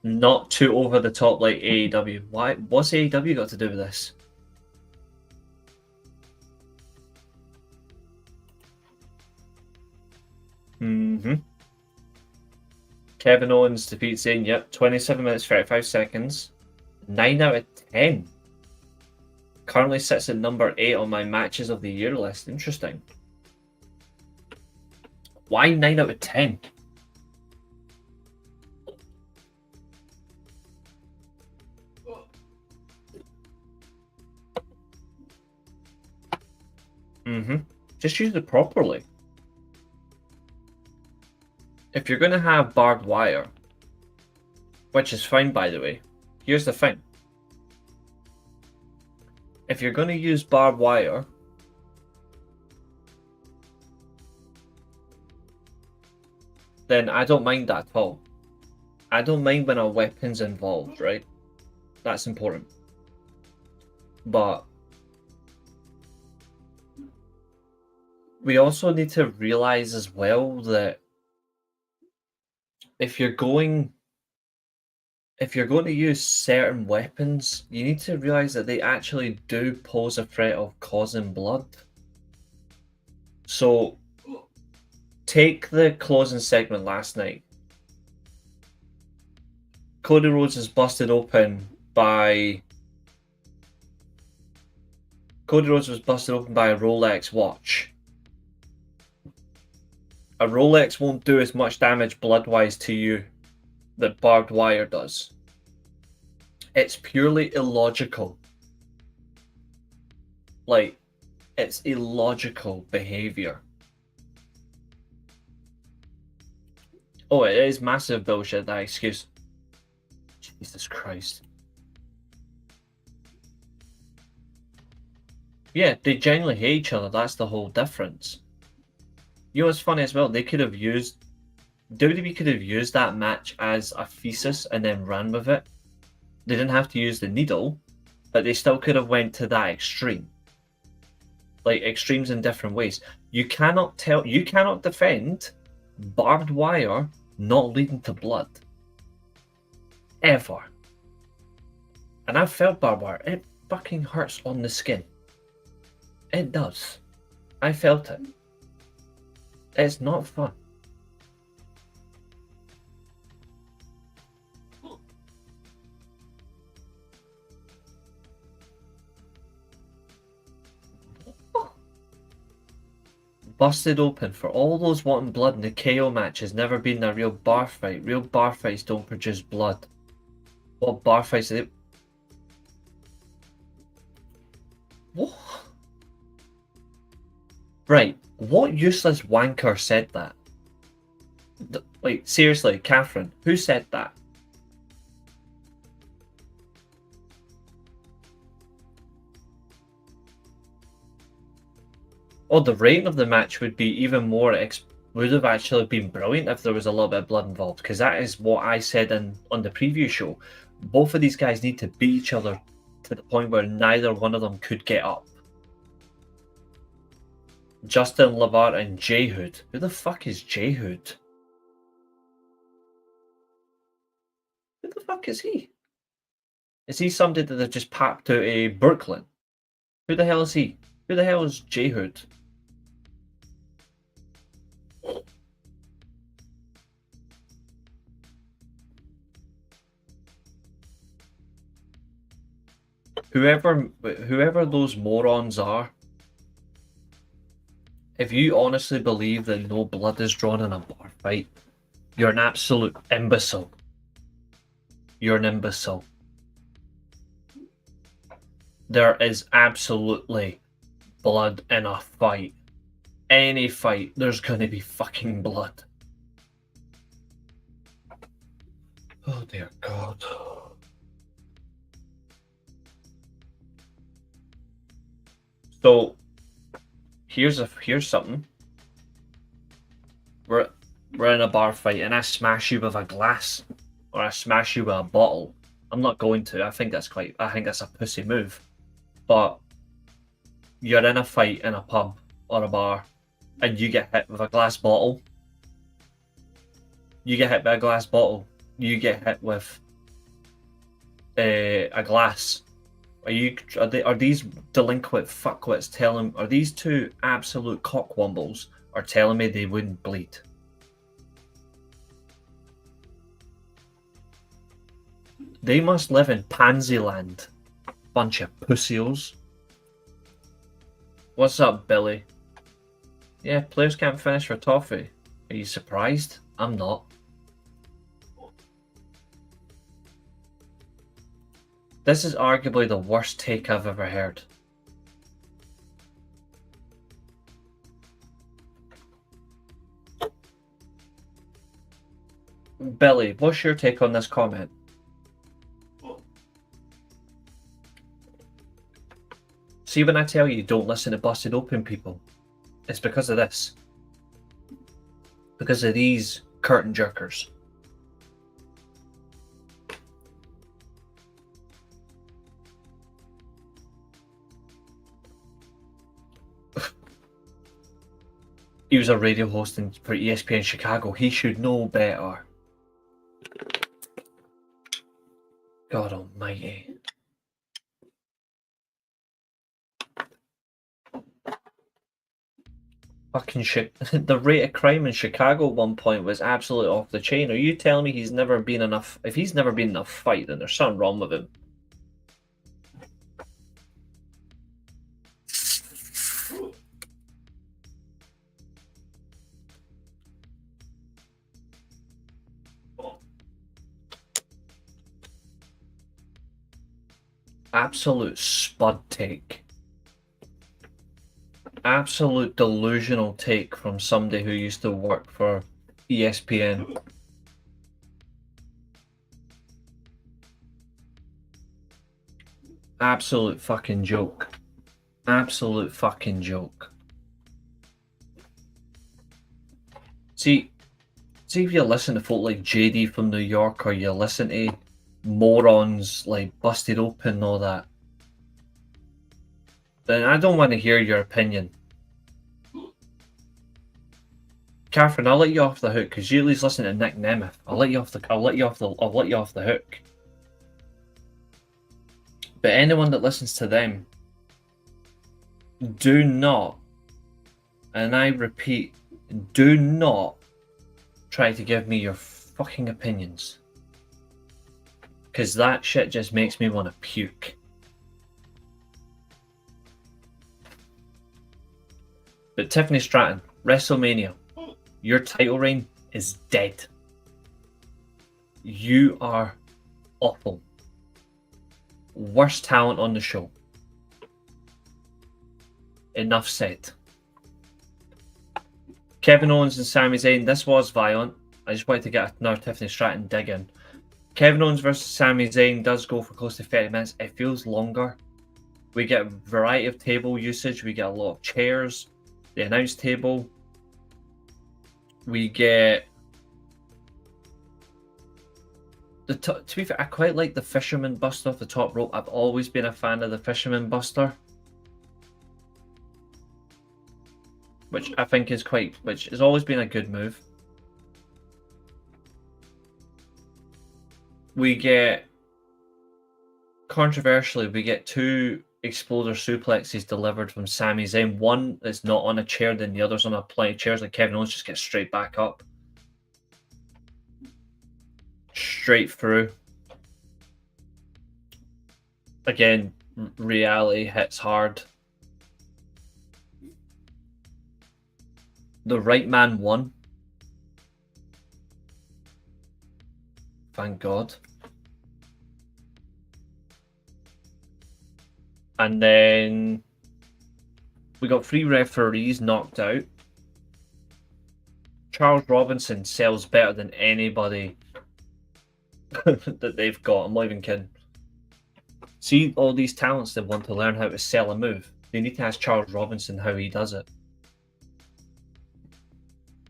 Not too over the top like AEW. Why? What's AEW got to do with this? Mm-hmm. Kevin Owens defeats Zayn. Yep, 27 minutes 35 seconds. 9 out of 10. Currently sits at number 8 on my matches of the year list. Interesting. Why 9 out of 10? Mm-hmm. Just use it properly. If you're going to have barbed wire, which is fine by the way, here's the thing. If you're going to use barbed wire, then I don't mind that at all. I don't mind when a weapon's involved, right? That's important. But we also need to realize as well that if you're going to use certain weapons, you need to realize that they actually do pose a threat of causing blood. So take the closing segment last night. Cody Rhodes is busted open by a Rolex watch. A Rolex won't do as much damage blood-wise to you that barbed wire does. It's purely illogical. Like, it's illogical behavior. Oh, it is massive bullshit, that excuse. Jesus Christ. Yeah, they genuinely hate each other. That's the whole difference. You know what's funny as well? WWE could have used that match as a thesis and then ran with it. They didn't have to use the needle, but they still could have went to that extreme. Like extremes in different ways. You cannot defend barbed wire not leading to blood. Ever. And I've felt barbed wire. It fucking hurts on the skin. It does. I felt it. It's not fun. Busted open. For all those wanting blood in the KO match has never been a real bar fight. Real bar fights don't produce blood. What bar fights are they? What? Right. What useless wanker said that? Like, seriously, Catherine, who said that? Oh, the rating of the match would be even more. Would have actually been brilliant if there was a little bit of blood involved, because that is what I said on the preview show. Both of these guys need to beat each other to the point where neither one of them could get up. Justin LeVar and J Hood. Who the fuck is J Hood? Who the fuck is he? Is he somebody that they've just packed out a Brooklyn? Who the hell is he? Who the hell is J Hood? Whoever those morons are, if you honestly believe that no blood is drawn in a bar fight, you're an absolute imbecile. You're an imbecile. There is absolutely blood in a fight. Any fight, there's going to be fucking blood. Oh dear God. So here's something. We're in a bar fight and I smash you with a glass or I smash you with a bottle. I'm not going to. I think that's a pussy move. But you're in a fight in a pub or a bar and you get hit with a glass bottle. You get hit by a glass bottle. You get hit with a glass. Are these delinquent fuckwits telling? Are these two absolute cockwombles are telling me they wouldn't bleed? They must live in Pansyland. Bunch of pussios. What's up, Billy? Yeah, players can't finish for toffee. Are you surprised? I'm not. This is arguably the worst take I've ever heard. Billy, what's your take on this comment? See, when I tell you don't listen to busted open people, it's because of this. Because of these curtain jerkers. He was a radio host for ESPN Chicago. He should know better. God almighty. Fucking shit. The rate of crime in Chicago at one point was absolutely off the chain. Are you telling me he's never been enough? If he's never been in a fight, then there's something wrong with him. Absolute spud take. Absolute delusional take from somebody who used to work for ESPN. Absolute fucking joke. Absolute fucking joke. See if you listen to folk like JD from New York or you listen to morons like Busted Open and all that, then I don't want to hear your opinion. Catherine, I'll let you off the hook because you at least listen to Nick Nemeth. I'll let you off the hook. But anyone that listens to them, do not, and I repeat, do not try to give me your fucking opinions. Because that shit just makes me want to puke. But Tiffany Stratton, WrestleMania, your title reign is dead. You are awful. Worst talent on the show. Enough said. Kevin Owens and Sami Zayn, this was violent. I just wanted to get another Tiffany Stratton dig in. Kevin Owens versus Sami Zayn does go for close to 30 minutes. It feels longer. We get a variety of table usage. We get a lot of chairs. The announce table. We get... to be fair, I quite like the Fisherman Buster off the top rope. I've always been a fan of the Fisherman Buster. Which I think is which has always been a good move. We get, controversially, we get two exploder suplexes delivered from Sami Zayn. One is not on a chair, then the other's on a plenty of chairs, like Kevin Owens just gets straight back up. Straight through. Again, reality hits hard. The right man won. Thank God. And then we got 3 referees knocked out. Charles Robinson sells better than anybody that they've got. I'm not even kidding. See all these talents that want to learn how to sell a move. They need to ask Charles Robinson how he does it.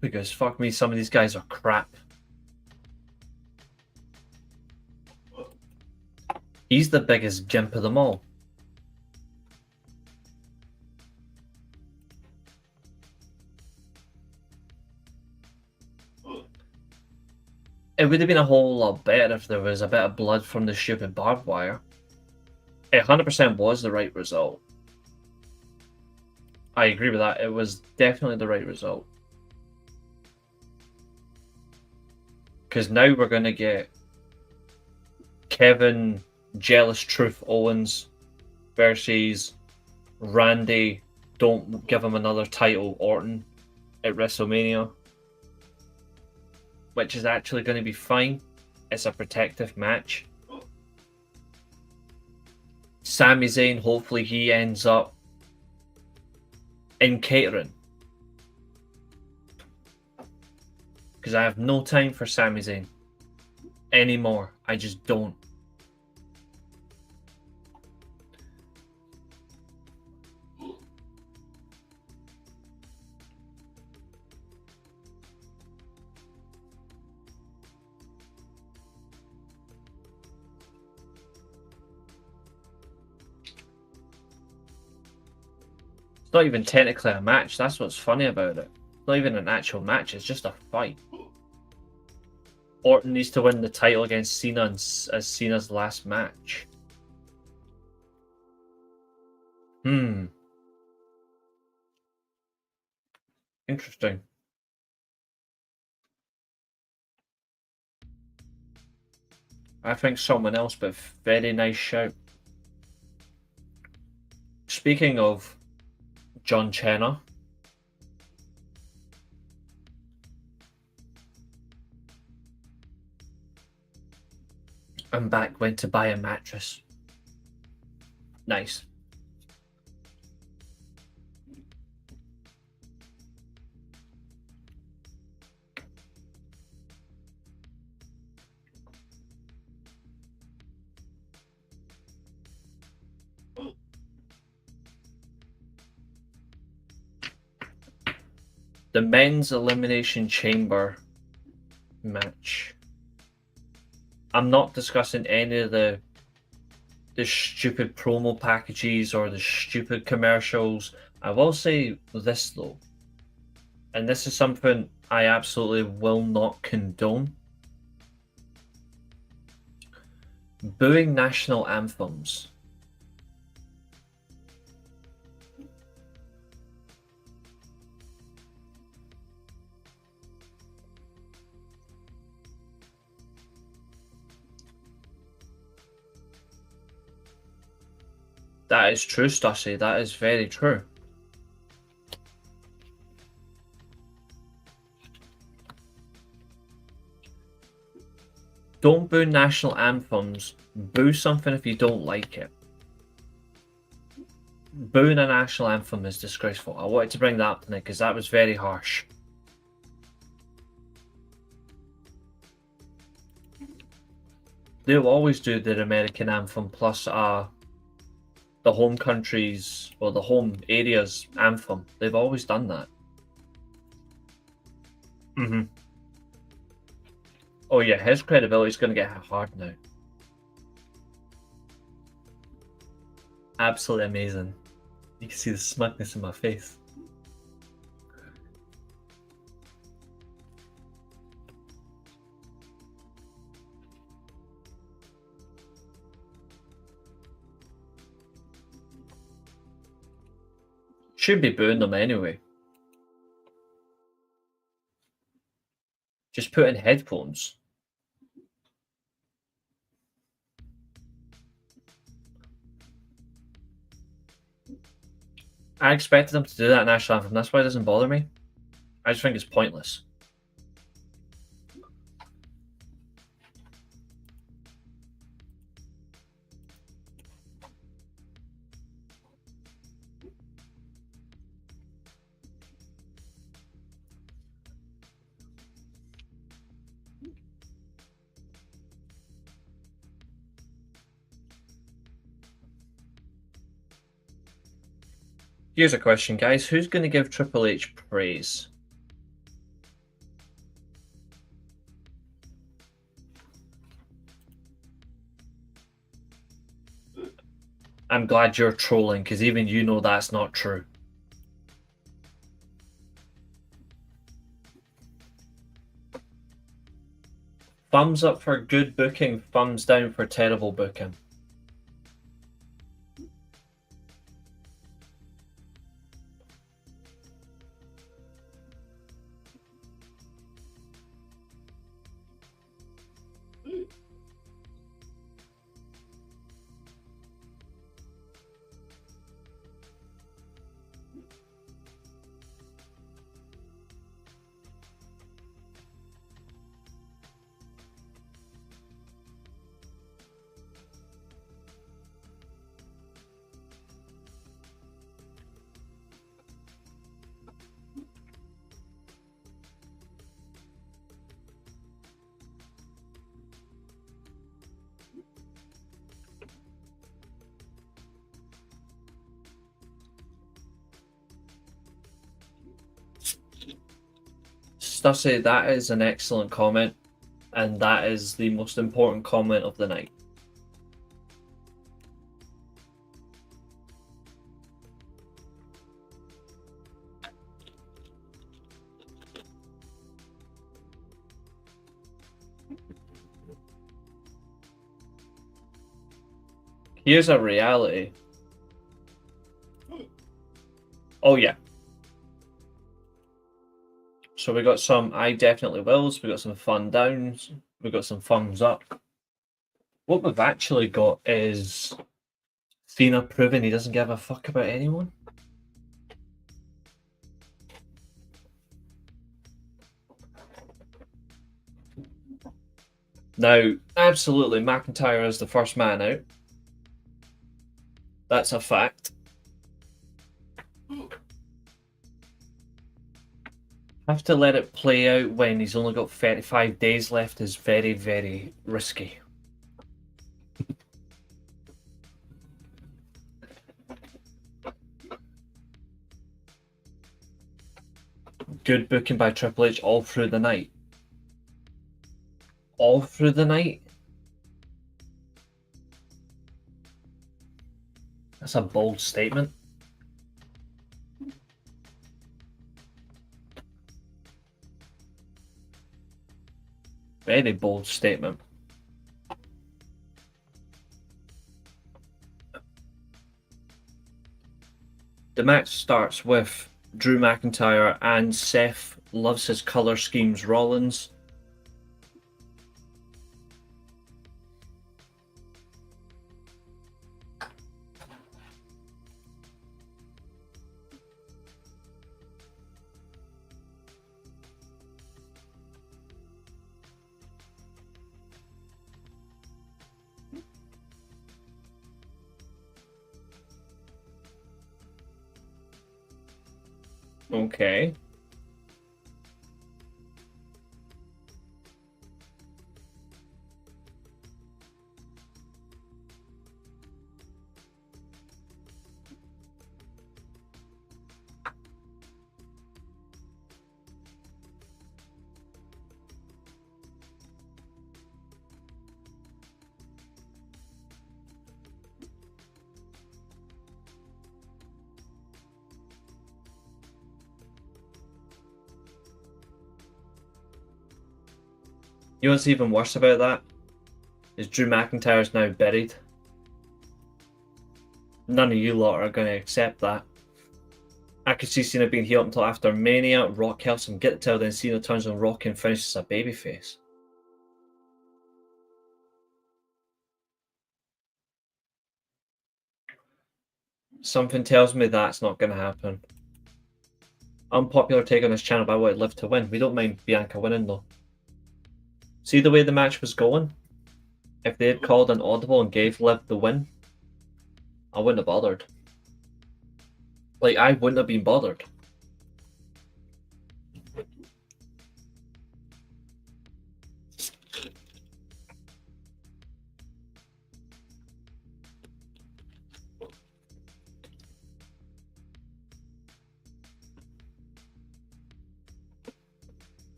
Because fuck me, some of these guys are crap. He's the biggest gimp of them all. It would have been a whole lot better if there was a bit of blood from the stupid barbed wire. It 100% was the right result. I agree with that. It was definitely the right result. Because now we're going to get Kevin Jealous Truth Owens versus Randy Don't Give Him Another Title Orton at WrestleMania. Which is actually going to be fine. It's a protective match. Sami Zayn, hopefully he ends up in catering. Because I have no time for Sami Zayn anymore. I just don't. It's not even technically a match. That's what's funny about it. It's not even an actual match. It's just a fight. Orton needs to win the title against Cena as Cena's last match. Interesting. I think someone else, but very nice shout. Speaking of John Cena, I'm back. Went to buy a mattress. Nice. The men's elimination chamber match. I'm not discussing any of the stupid promo packages or the stupid commercials. I will say this though, and this is something I absolutely will not condone. Booing national anthems. That is true, Stussy. That is very true. Don't boo national anthems. Boo something if you don't like it. Booing a national anthem is disgraceful. I wanted to bring that up tonight because that was very harsh. They'll always do their American anthem plus the home country's or the home area's anthem. They've always done that. Oh yeah, his credibility's going to get hard now. Absolutely amazing. You can see the smugness in my face. Should be booing them anyway. Just put in headphones. I expected them to do that national anthem. That's why it doesn't bother me. I just think it's pointless. Here's a question, guys. Who's going to give Triple H praise? I'm glad you're trolling, because even you know that's not true. Thumbs up for good booking, thumbs down for terrible booking. Stussy, that is an excellent comment, and that is the most important comment of the night. Here's a reality. Oh yeah. So we got some I definitely wills, we got some fun downs, we got some thumbs up. What we've actually got is Cena proving he doesn't give a fuck about anyone. Now, absolutely, McIntyre is the first man out. That's a fact. Have to let it play out when he's only got 35 days left is very, very risky. Good booking by Triple H all through the night. All through the night? That's a bold statement. Very bold statement. The match starts with Drew McIntyre and Seth loves his colour schemes Rollins. Okay. You know what's even worse about that? Is Drew McIntyre's now buried. None of you lot are going to accept that. I could see Cena being healed until after Mania. Rock helps him get the title, then Cena turns on Rock and finishes a babyface. Something tells me that's not going to happen. Unpopular take on this channel, but I want Liv to win. We don't mind Bianca winning though. See the way the match was going? If they had called an audible and gave Liv the win, I wouldn't have bothered. Like, I wouldn't have been bothered.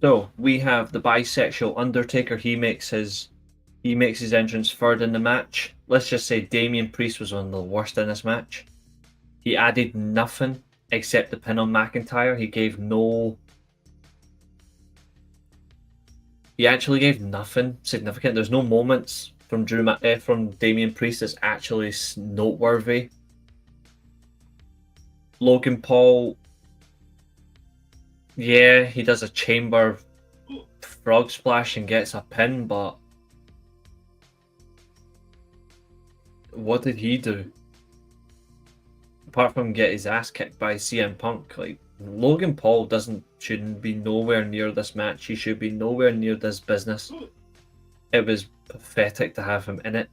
So we have the bisexual Undertaker. He makes his entrance third in the match. Let's just say Damian Priest was one of the worst in this match. He added nothing except the pin on McIntyre. He actually gave nothing significant. There's no moments from from Damian Priest that's actually noteworthy. Logan Paul, yeah, he does a chamber frog splash and gets a pin, but what did he do? Apart from get his ass kicked by CM Punk, like Logan Paul shouldn't be nowhere near this match. He should be nowhere near this business. It was pathetic to have him in it.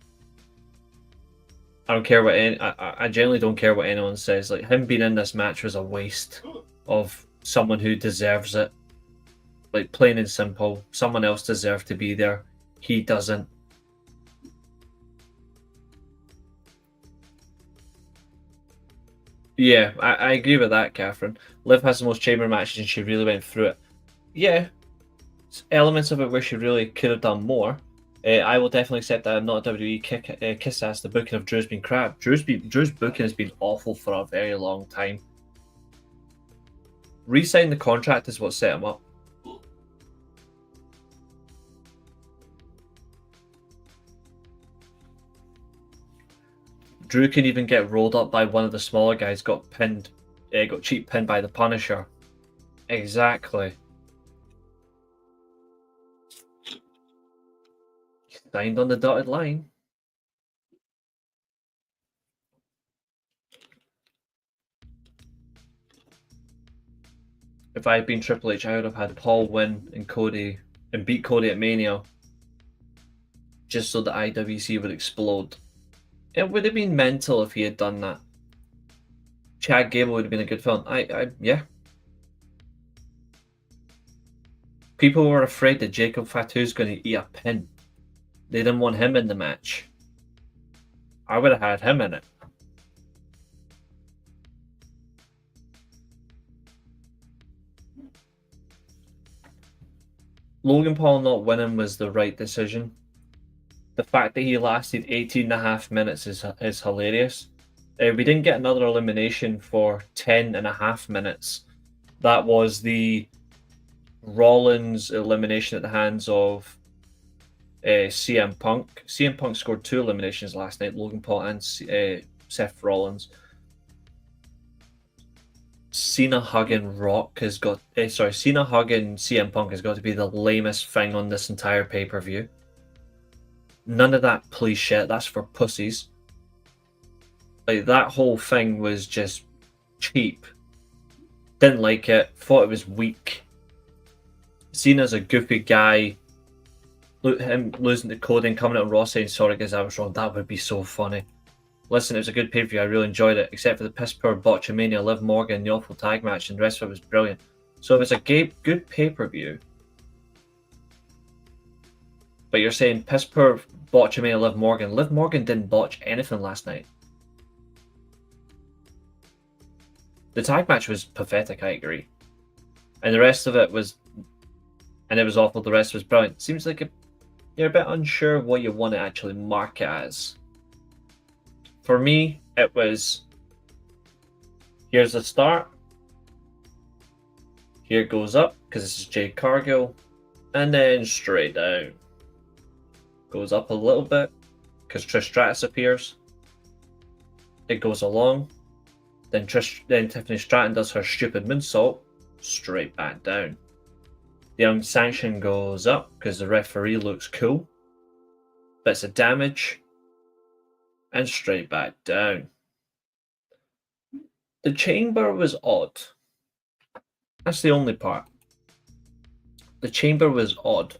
I don't care what I generally don't care what anyone says. Like him being in this match was a waste of someone who deserves it. Like plain and simple, someone else deserved to be there. He doesn't. Yeah, I agree with that, Catherine. Liv has the most chamber matches and she really went through it. Yeah, elements of it where she really could have done more. I will definitely accept that I'm not a WWE kiss ass. The booking of Drew's been crap. Drew's booking has been awful for a very long time. Re-signing the contract is what set him up. Drew can even get rolled up by one of the smaller guys. Got cheap pinned by the Punisher. Exactly. Signed on the dotted line. If I had been Triple H, I would have had Paul win and beat Cody at Mania, just so the IWC would explode. It would have been mental if he had done that. Chad Gable would have been a good film. Yeah. People were afraid that Jacob Fatu's going to eat a pin. They didn't want him in the match. I would have had him in it. Logan Paul not winning was the right decision. The fact that he lasted 18.5 minutes is hilarious. We didn't get another elimination for 10.5 minutes. That was the Rollins elimination at the hands of CM Punk. CM Punk scored 2 eliminations last night, Logan Paul and Seth Rollins. Cena hugging Cena hugging CM Punk has got to be the lamest thing on this entire pay-per-view. None of that please shit, that's for pussies. Like, that whole thing was just cheap. Didn't like it, thought it was weak. Cena's a goofy guy. Him losing to Cody and coming out on Raw saying sorry guys, I was wrong, that would be so funny. Listen, it was a good pay-per-view, I really enjoyed it, except for the piss-poor botchamania, Liv Morgan, the awful tag match, and the rest of it was brilliant. So if it's a good pay-per-view, but you're saying piss-poor botchamania, Liv Morgan didn't botch anything last night. The tag match was pathetic, I agree. And the rest of it was, and it was awful, the rest was brilliant. Seems like you're a bit unsure of what you want to actually mark it as. For me, it was, here's the start, here it goes up, because this is Jade Cargill, and then straight down. Goes up a little bit, because Trish Stratus appears. It goes along, then Tiffany Stratton does her stupid moonsault, straight back down. The unsanctioned goes up, because the referee looks cool. Bits of damage, and straight back down. The chamber was odd. That's the only part. The chamber was odd.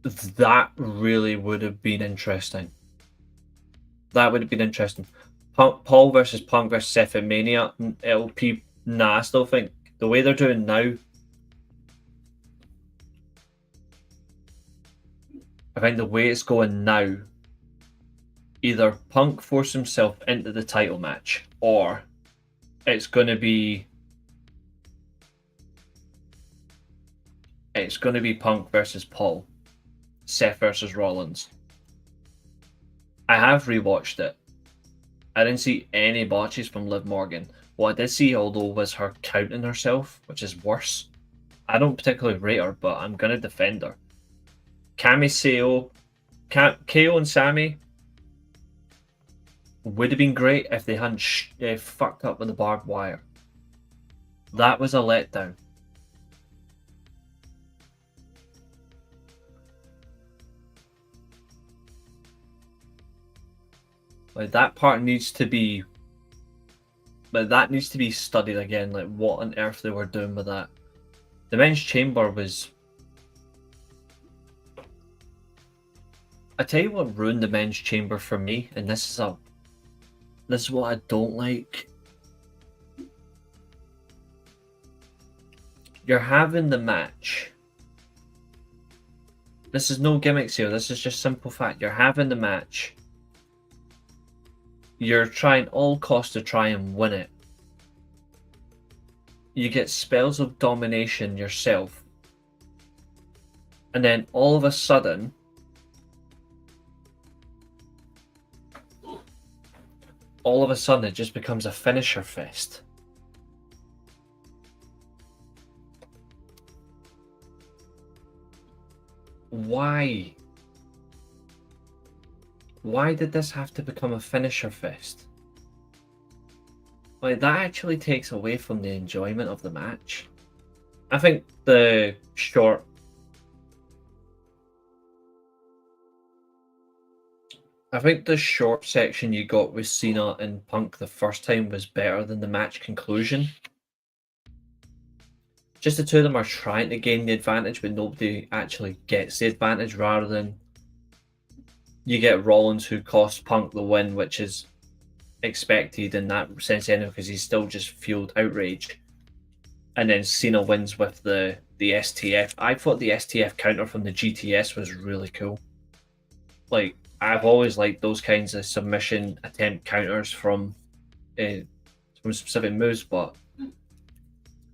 That really would have been interesting. That would have been interesting. Paul versus Punk versus Seth at Mania. LP. Nah, I still think the way they're doing now, I think the way it's going now, either Punk force himself into the title match, or it's going to be It's going to be Punk versus Paul, Seth versus Rollins. I have rewatched it. I didn't see any botches from Liv Morgan. What I did see, although, was her counting herself, which is worse. I don't particularly rate her, but I'm going to defend her. KO and Sammy would have been great if they hadn't fucked up with the barbed wire. That was a letdown. Like, that part needs to be... But that needs to be studied again, like what on earth they were doing with that. The men's chamber was... I tell you what ruined the men's chamber for me, and this is what I don't like. You're having the match. This is no gimmicks here, this is just simple fact. You're having the match. You're trying all costs to try and win it. You get spells of domination yourself. And then all of a sudden, it just becomes a finisher fest. Why? Why did this have to become a finisher fest? Like, that actually takes away from the enjoyment of the match. I think the short... section you got with Cena and Punk the first time was better than the match conclusion. Just the two of them are trying to gain the advantage, but nobody actually gets the advantage, rather than you get Rollins, who costs Punk the win, which is expected in that sense anyway, because he's still just fueled outrage. And then Cena wins with the STF. I thought the STF counter from the GTS was really cool. Like, I've always liked those kinds of submission attempt counters from specific moves, but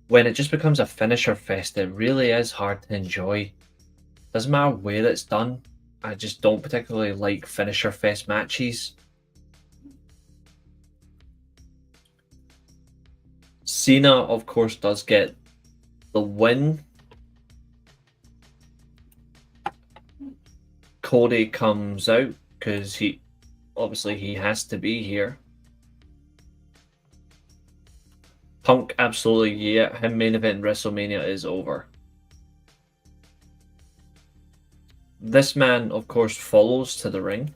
when it just becomes a finisher fest, it really is hard to enjoy. Doesn't matter where it's done. I just don't particularly like finisher fest matches. Cena, of course, does get the win. Cody comes out because he has to be here. Punk, absolutely, yeah. Him main event WrestleMania is over. This man, of course, follows to the ring.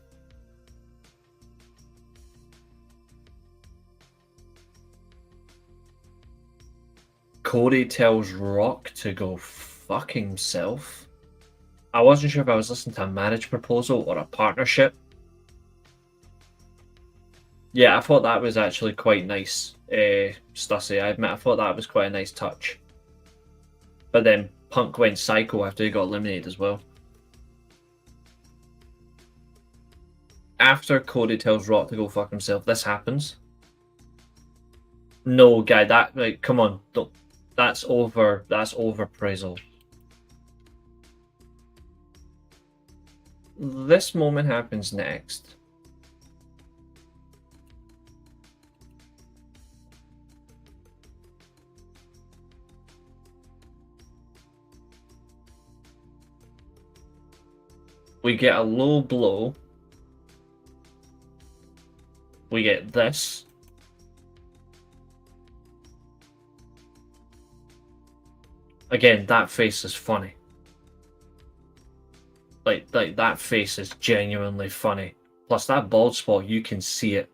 Cody tells Rock to go fuck himself. I wasn't sure if I was listening to a marriage proposal or a partnership. Yeah, I thought that was actually quite nice, Stussy. I admit, I thought that was quite a nice touch. But then Punk went psycho after he got eliminated as well. After Cody tells Rock to go fuck himself, this happens. No, guy, that, like, come on, don't, that's overpraisal. This moment happens next. We get a low blow. We get this. Again, that face is funny. Like that face is genuinely funny. Plus that bald spot, you can see it.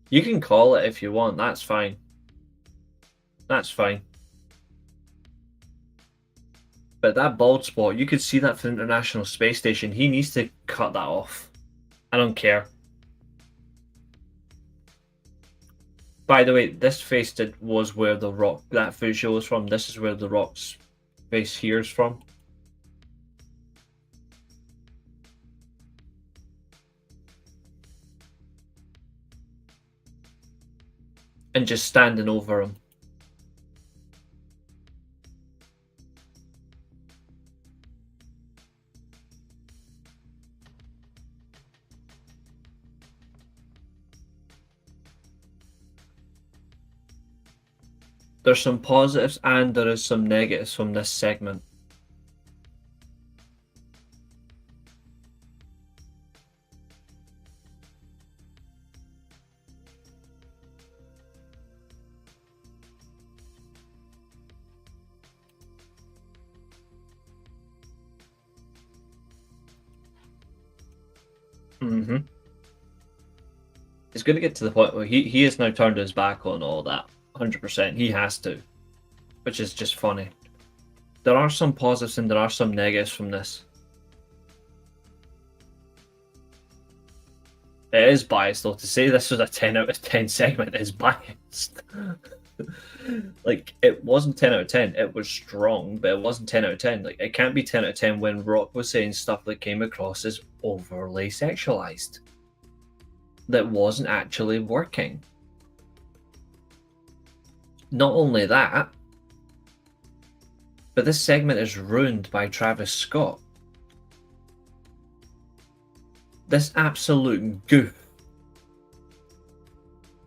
You can call it if you want, that's fine. That's fine. But that bald spot, you could see that for the International Space Station. He needs to cut that off. I don't care. By the way, this face was where the Rock, that visual was from. This is where the Rock's face here is from. and just standing over him. There's some positives and there is some negatives from this segment. It's going to get to the point where he has now turned his back on all that. 100%. He has to. Which is just funny. There are some positives and there are some negatives from this. It is biased though. To say this was a 10 out of 10 segment is biased. Like, it wasn't 10 out of 10. It was strong, but it wasn't 10 out of 10. Like, it can't be 10 out of 10 when Rock was saying stuff that came across as overly sexualized. That wasn't actually working. Not only that, but this segment is ruined by Travis Scott. This absolute goof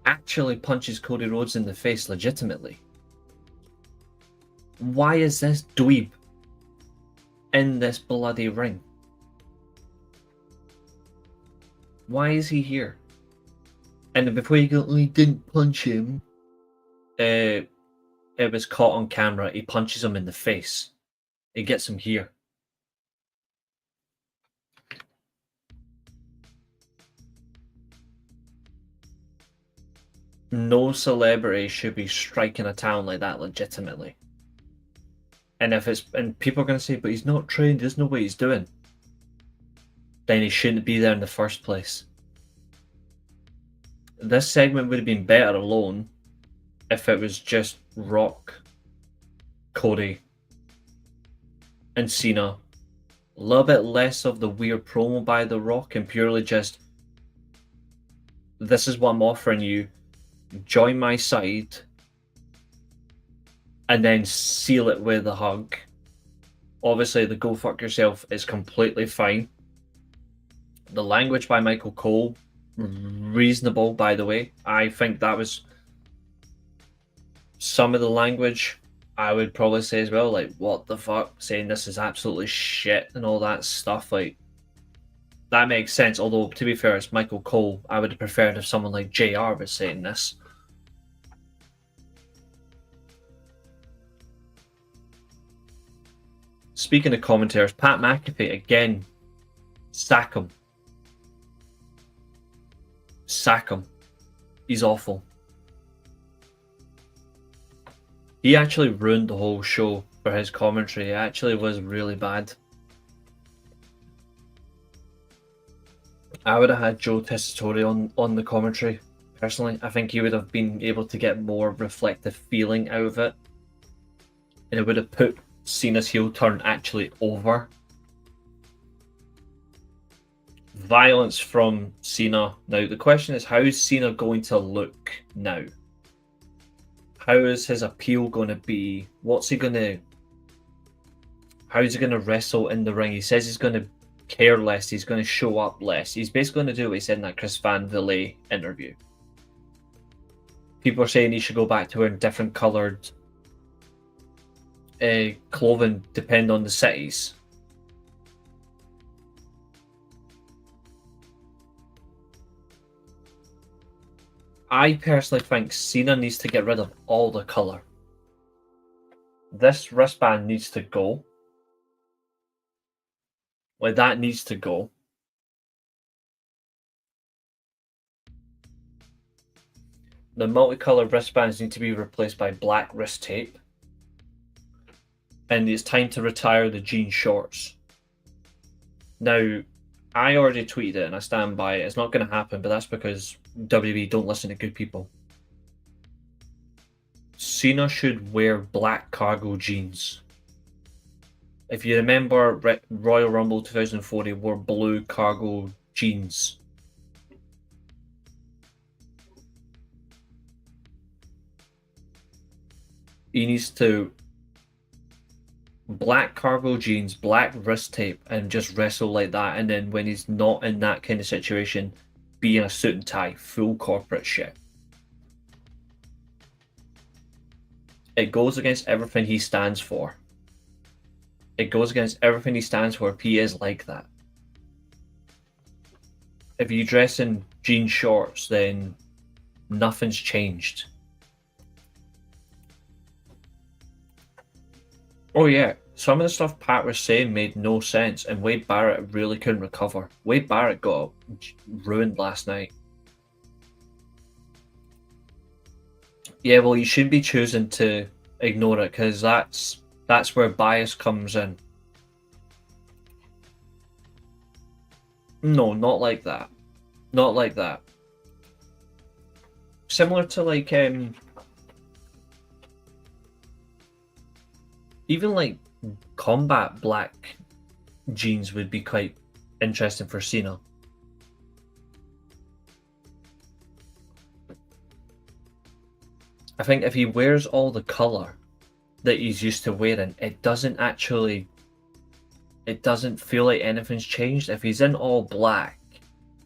actually punches Cody Rhodes in the face legitimately. Why is this dweeb in this bloody ring? Why is he here? And before you go, he didn't punch him. It was caught on camera. He punches him in the face. He gets him here. No celebrity should be striking a town like that legitimately. And people are going to say, but he's not trained, he doesn't know what he's doing. Then he shouldn't be there in the first place. This segment would have been better alone if it was just Rock, Cody, and Cena. A little bit less of the weird promo by The Rock and purely just, this is what I'm offering you. Join my side. And then seal it with a hug. Obviously, the go fuck yourself is completely fine. The language by Michael Cole, reasonable, by the way. I think that was some of the language I would probably say as well, like, what the fuck, saying this is absolutely shit and all that stuff. Like, that makes sense. Although, to be fair, it's Michael Cole. I would have preferred if someone like JR was saying this. Speaking of commentators, Pat McAfee, again, sack him. Sack him. He's awful. He actually ruined the whole show for his commentary. It actually was really bad. I would have had Joe Tessitore on the commentary, personally. I think he would have been able to get more reflective feeling out of it. And it would have put Cena's heel turn actually over. Violence from Cena. Now, the question is, how is Cena going to look now? How is his appeal going to be? What's he going to... How is he going to wrestle in the ring? He says he's going to care less. He's going to show up less. He's basically going to do what he said in that Chris Van Vliet interview. People are saying he should go back to wearing different coloured clothing, depend on the cities. I personally think Cena needs to get rid of all the colour. This wristband needs to go. Like, that needs to go. The multicoloured wristbands need to be replaced by black wrist tape. And it's time to retire the jean shorts. Now, I already tweeted it and I stand by it. It's not going to happen, but that's because WWE don't listen to good people. Cena should wear black cargo jeans. If you remember, Royal Rumble 2004, he wore blue cargo jeans. He needs to black cargo jeans, black wrist tape, and just wrestle like that. And then when he's not in that kind of situation, be in a suit and tie, full corporate shit. It goes against everything he stands for. It goes against everything he stands for if he is like that. If you dress in jean shorts, then nothing's changed. Oh yeah, some of the stuff Pat was saying made no sense, and Wade Barrett really couldn't recover. Wade Barrett got ruined last night. Yeah, well, you should be choosing to ignore it because that's where bias comes in. No, not like that. Not like that. Similar to like even like combat black jeans would be quite interesting for Cena. I think if he wears all the color that he's used to wearing, it doesn't feel like anything's changed. If he's in all black,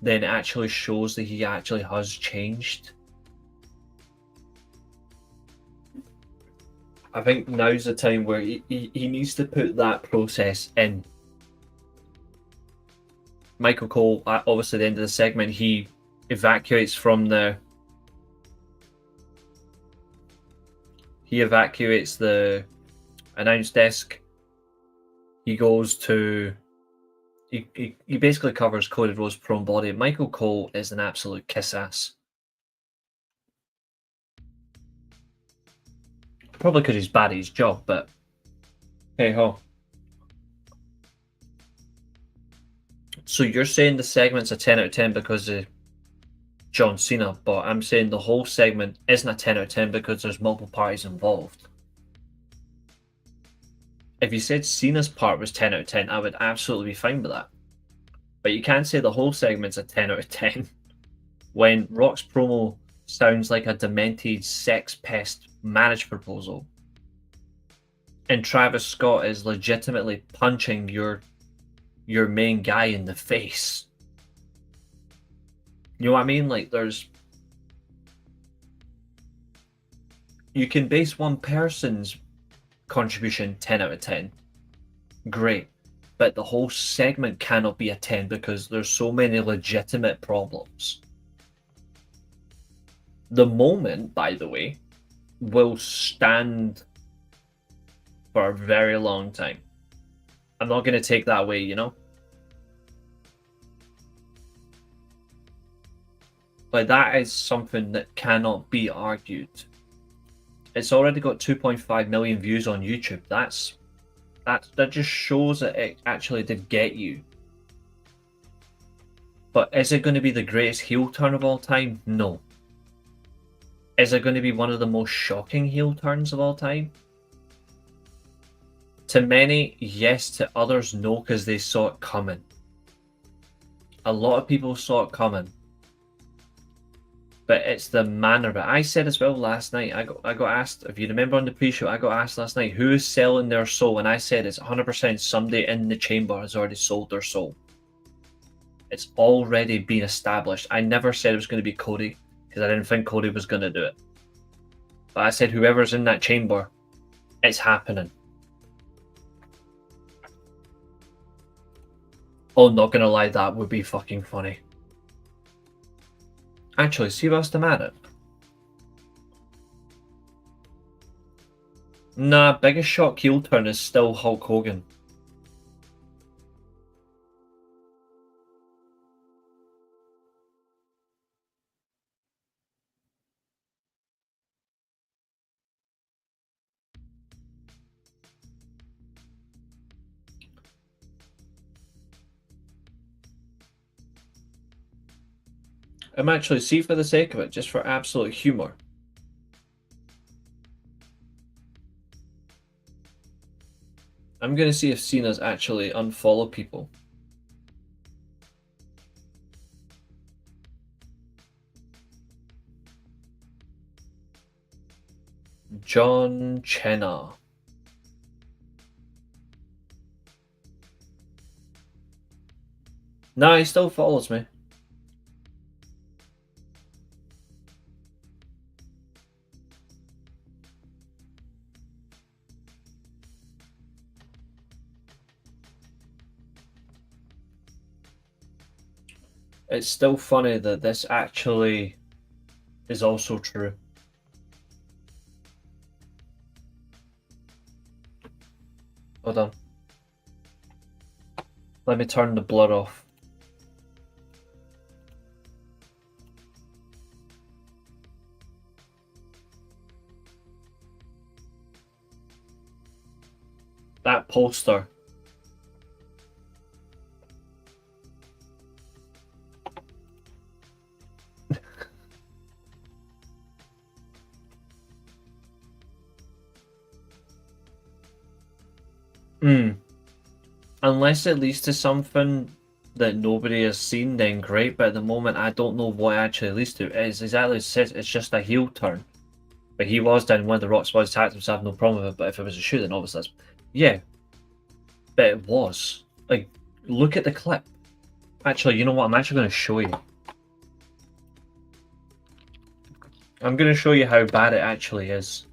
then it actually shows that he actually has changed. I think now's the time where he needs to put that process in. Michael Cole, obviously at the end of the segment, he evacuates from the announce desk. He goes to he basically covers Cody Rhodes' prone body. Michael Cole is an absolute kiss ass. Probably because he's bad at his job, but hey ho. So you're saying the segment's a 10 out of 10 because of John Cena, but I'm saying the whole segment isn't a 10 out of 10 because there's multiple parties involved. If you said Cena's part was 10 out of 10, I would absolutely be fine with that. But you can't say the whole segment's a 10 out of 10 when Rock's promo sounds like a demented sex pest marriage proposal. And Travis Scott is legitimately punching your main guy in the face. You know what I mean? Like you can base one person's contribution 10 out of 10. Great. But the whole segment cannot be a 10 because there's so many legitimate problems. The moment, by the way, will stand for a very long time. I'm not going to take that away, you know? Like, that is something that cannot be argued. It's already got 2.5 million views on YouTube. That just shows that it actually did get you. But is it going to be the greatest heel turn of all time? No. Is it going to be one of the most shocking heel turns of all time? To many, yes. To others, no, because they saw it coming. A lot of people saw it coming. But it's the manner of it. I said as well last night, I got asked, if you remember on the pre-show, I got asked last night, who is selling their soul? And I said it's 100% somebody in the chamber has already sold their soul. It's already been established. I never said it was going to be Cody, because I didn't think Cody was going to do it. But I said whoever's in that chamber, it's happening. Oh, not going to lie, that would be fucking funny. Actually, see what's I'm at it. Nah, biggest shock heel turn is still Hulk Hogan. I'm actually, see for the sake of it, just for absolute humour. I'm going to see if Cena's actually unfollow people. John Cena. No, he still follows me. It's still funny that this actually is also true. Hold on. Let me turn the blur off. That poster. Unless it leads to something that nobody has seen, then great. But at the moment, I don't know what it actually leads to. It's exactly as it says, it's just a heel turn. But he was down when the Rock was attacked himself, no problem with it. But if it was a shoot, then obviously that's... Yeah. But it was. Like, look at the clip. Actually, you know what? I'm actually going to show you. I'm going to show you how bad it actually is.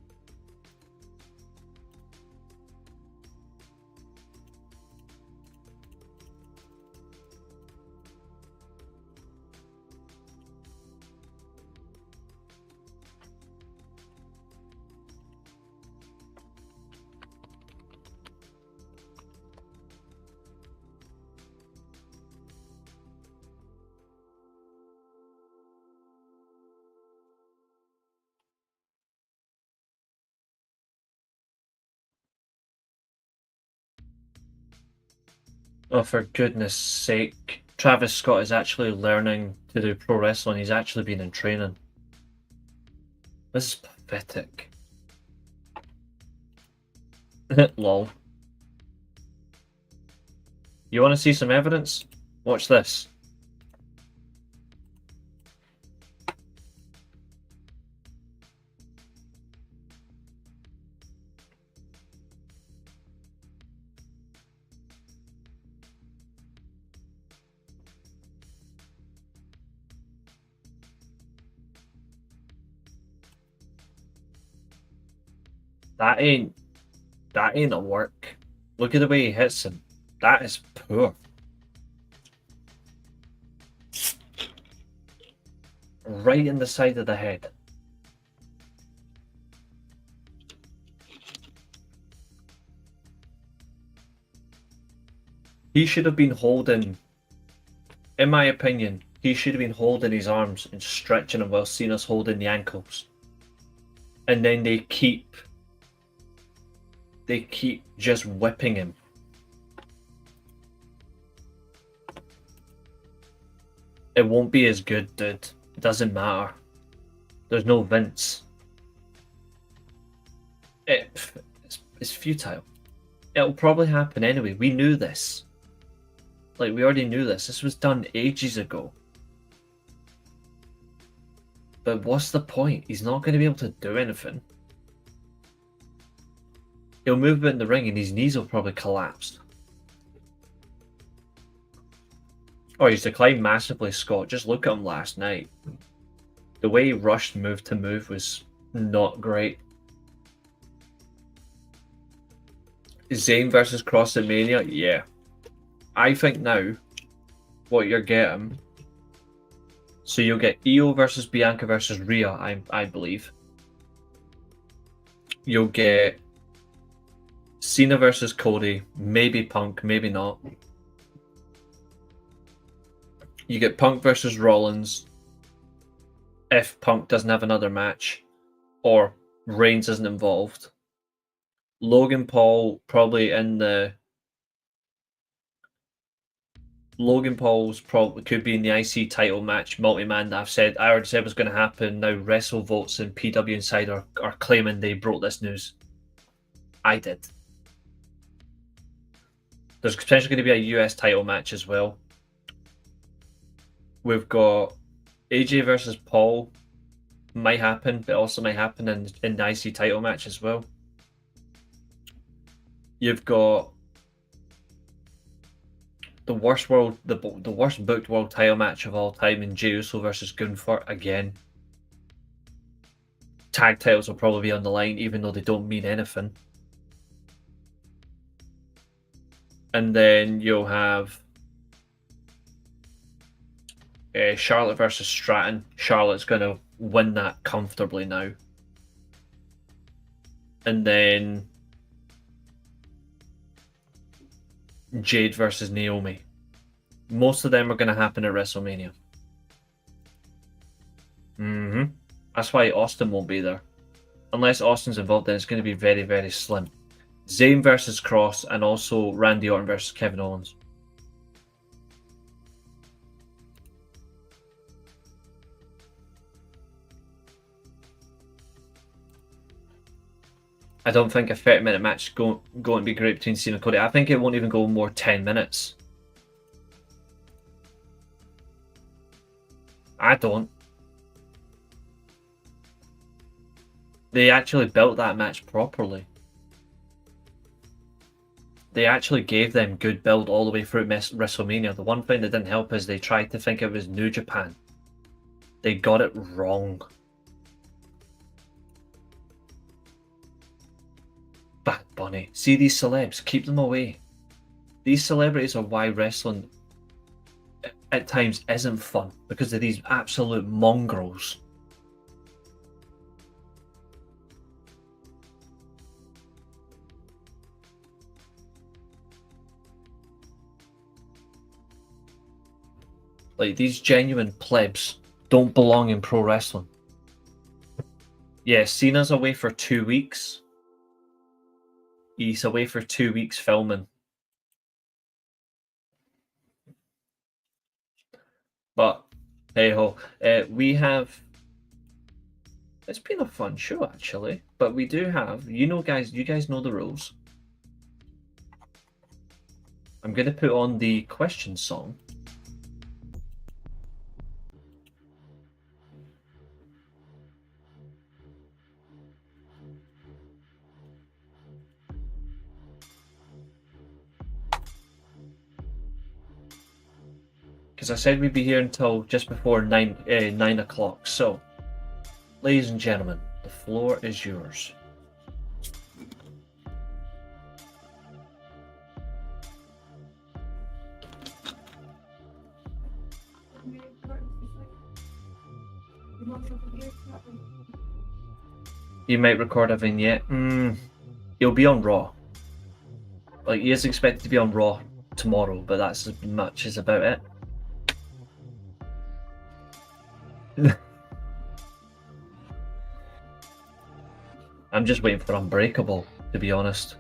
Oh, for goodness sake. Travis Scott is actually learning to do pro wrestling. He's actually been in training. This is pathetic. Lol. You want to see some evidence? Watch this. That ain't a work. Look at the way he hits him. That is poor. Right in the side of the head. He should have been holding, in my opinion, he should have been holding his arms and stretching them while Cena's holding the ankles. And then they keep just whipping him. It won't be as good, dude. It doesn't matter. There's no Vince. It's futile. It'll probably happen anyway. We knew this. Like, we already knew this. This was done ages ago. But what's the point? He's not going to be able to do anything. He'll move a bit in the ring and his knees will probably collapse. Oh, he's declined massively, Scott. Just look at him last night. The way he rushed move to move was not great. Zayn versus Cross at Mania? Yeah. I think now, what you're getting... So you'll get Io versus Bianca versus Rhea, I believe. You'll get Cena versus Cody, maybe Punk, maybe not. You get Punk versus Rollins if Punk doesn't have another match or Reigns isn't involved. Logan Paul probably in the... Logan Paul's probably could be in the IC title match, multi-man that I already said was going to happen. Now WrestleVotes and PW Insider are claiming they broke this news. I did. There's potentially going to be a US title match as well. We've got AJ versus Paul. Might happen, but also might happen in the IC title match as well. You've got the worst booked world title match of all time in Jey Uso versus Gunther again. Tag titles will probably be on the line, even though they don't mean anything. And then you'll have Charlotte versus Stratton. Charlotte's going to win that comfortably now. And then Jade versus Naomi. Most of them are going to happen at WrestleMania. That's why Austin won't be there. Unless Austin's involved, then it's going to be very, very slim. Zayn versus Cross, and also Randy Orton versus Kevin Owens. I don't think a 30-minute match is going to be great between Cena and Cody. I think it won't even go more 10 minutes. I don't. They actually built that match properly. They actually gave them good build all the way through WrestleMania. The one thing that didn't help is they tried to think it was New Japan. They got it wrong. Bad Bunny. See these celebs, keep them away. These celebrities are why wrestling at times isn't fun, because of these absolute mongrels. Like, these genuine plebs don't belong in pro wrestling. Yeah, Cena's away for 2 weeks. He's away for 2 weeks filming. But, hey ho. We have... It's been a fun show, actually. But we do have... you guys know the rules. I'm going to put on the question song. Because I said we'd be here until just before 9 o'clock. So, ladies and gentlemen, the floor is yours. You might record a vignette. He'll be on Raw. Like, he is expected to be on Raw tomorrow, but that's as much as about it. I'm just waiting for Unbreakable, to be honest.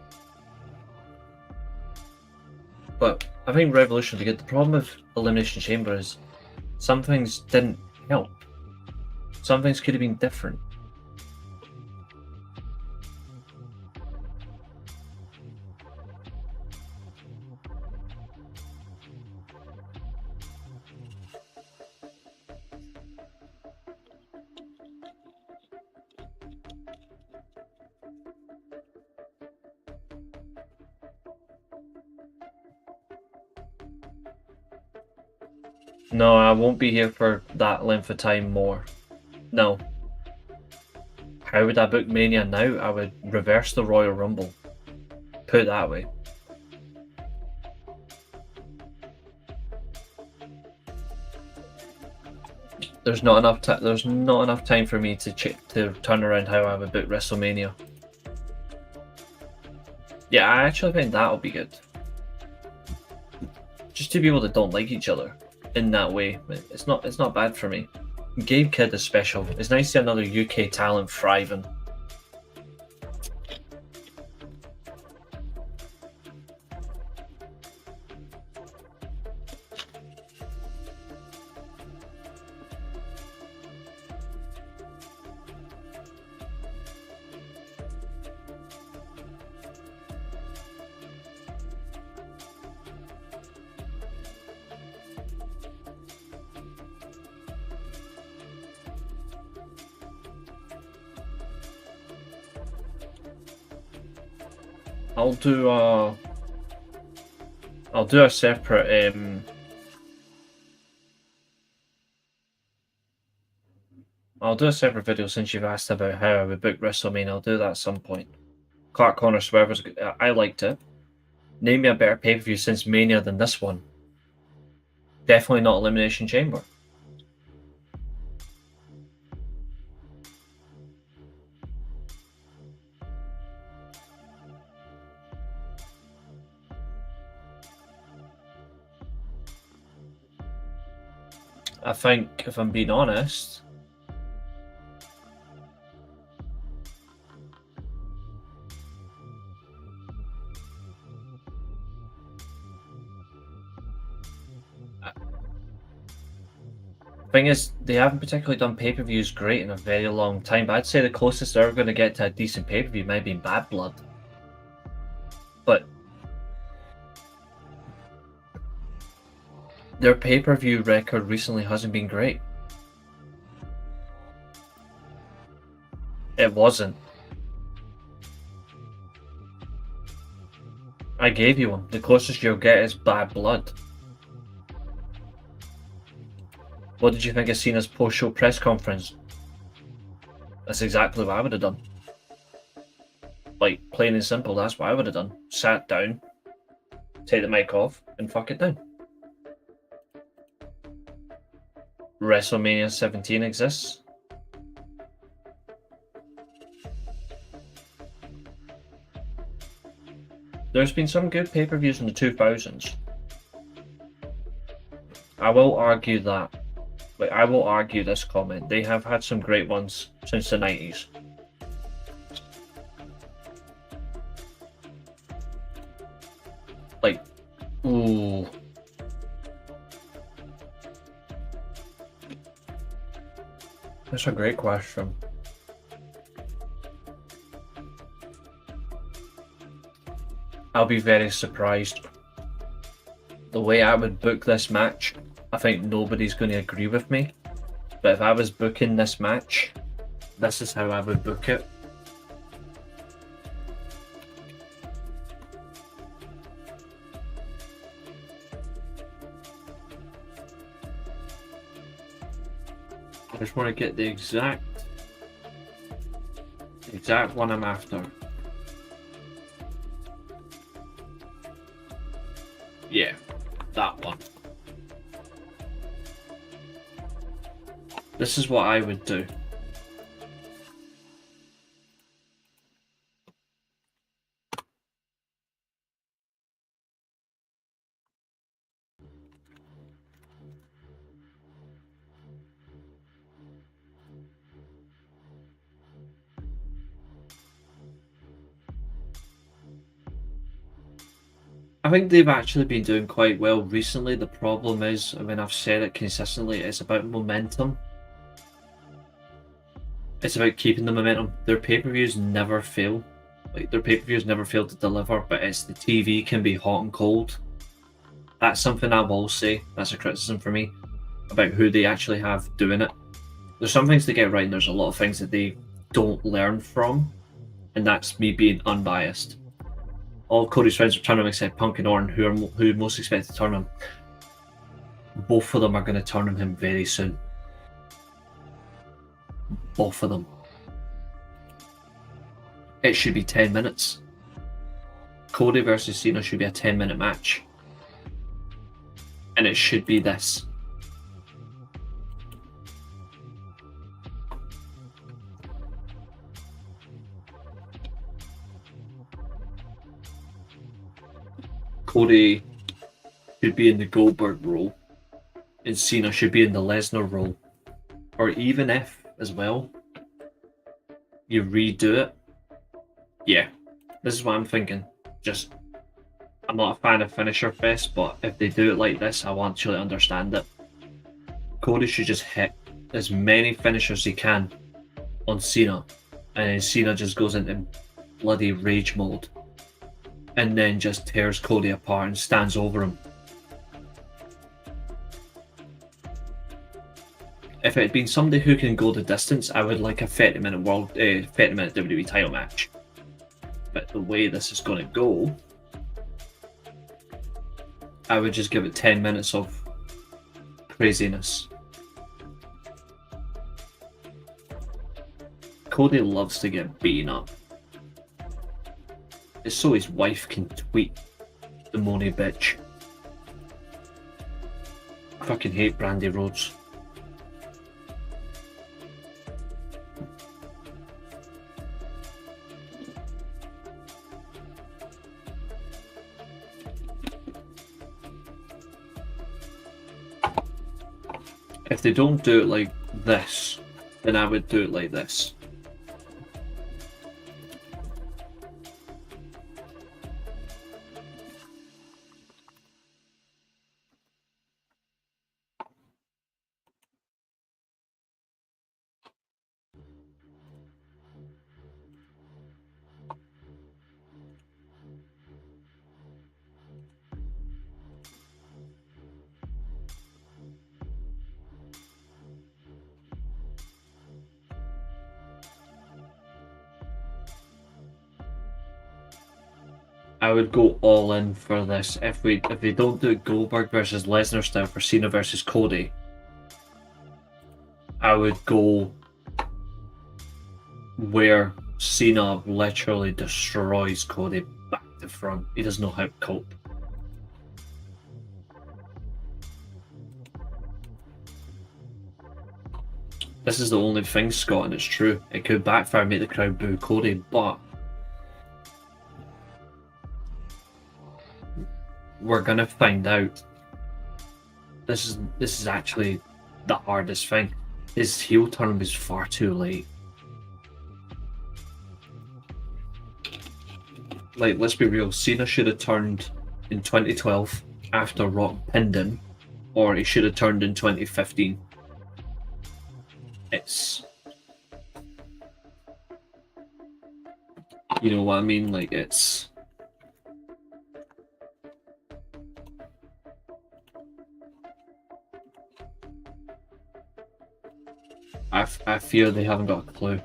But I think Revolution would be good. The problem with Elimination Chamber is some things didn't help. Some things could have been different. No, I won't be here for that length of time more. No. How would I book Mania now? I would reverse the Royal Rumble. Put it that way. There's not enough time for me to turn around how I would book WrestleMania. Yeah, I actually think that'll be good. Just two people that don't like each other in that way. It's not bad for me. Gabe Kidd is special. It's nice to see another UK talent thriving. I'll do a separate I'll do a separate video since you've asked about how I would book WrestleMania. I'll do that at some point. Clark Connor Swerve, I liked it. Name me a better pay-per-view since Mania than this one. Definitely not Elimination Chamber. I think, if I'm being honest, thing is, they haven't particularly done pay-per-views great in a very long time, but I'd say the closest they're going to get to a decent pay-per-view might be Bad Blood. But their pay-per-view record recently hasn't been great. It wasn't. I gave you one. The closest you'll get is Bad Blood. What did you think of Cena's post-show press conference? That's exactly what I would have done. Like, plain and simple, that's what I would have done. Sat down, take the mic off, and fuck it down. WrestleMania 17 exists. There's been some good pay-per-views in the 2000s. I will argue that. Like, I will argue this comment. They have had some great ones since the 90s. Like, ooh. That's a great question. I'll be very surprised. The way I would book this match, I think nobody's going to agree with me. But if I was booking this match, this is how I would book it. I just want to get the exact one I'm after. Yeah, that one. This is what I would do. I think they've actually been doing quite well recently. The problem is, I mean, I've said it consistently, it's about momentum. It's about keeping the momentum. Their pay-per-views never fail. Like, their pay-per-views never fail to deliver, but it's the TV can be hot and cold. That's something I will say. That's a criticism for me about who they actually have doing it. There's some things they get right, and there's a lot of things that they don't learn from, and that's me being unbiased. All of Cody's friends are turning him except Punk and Orton, who most expect to turn him. Both of them are going to turn him very soon. Both of them. It should be 10 minutes. Cody versus Cena should be a 10-minute match. And it should be this. Cody should be in the Goldberg role, and Cena should be in the Lesnar role. Or even if, as well, you redo it. Yeah, this is what I'm thinking. Just, I'm not a fan of Finisher Fest, but if they do it like this, I will actually understand it. Cody should just hit as many finishers as he can on Cena, and then Cena just goes into bloody rage mode, and then just tears Cody apart and stands over him. If it had been somebody who can go the distance, I would like a 30-minute WWE title match. But the way this is going to go, I would just give it 10 minutes of craziness. Cody loves to get beaten up. It's so his wife can tweet the moany bitch. I fucking hate Brandy Rhodes. If they don't do it like this, then I would do it like this. I would go all in for this. If they don't do Goldberg versus Lesnar style for Cena versus Cody, I would go where Cena literally destroys Cody back to front. He doesn't know how to cope. This is the only thing, Scott, and it's true. It could backfire and make the crowd boo Cody, but we're gonna find out. This is actually the hardest thing. His heel turn was far too late. Like, let's be real, Cena should have turned in 2012 after Rock pinned him, or he should have turned in 2015. It's... You know what I mean? Like, it's... I fear they haven't got a clue.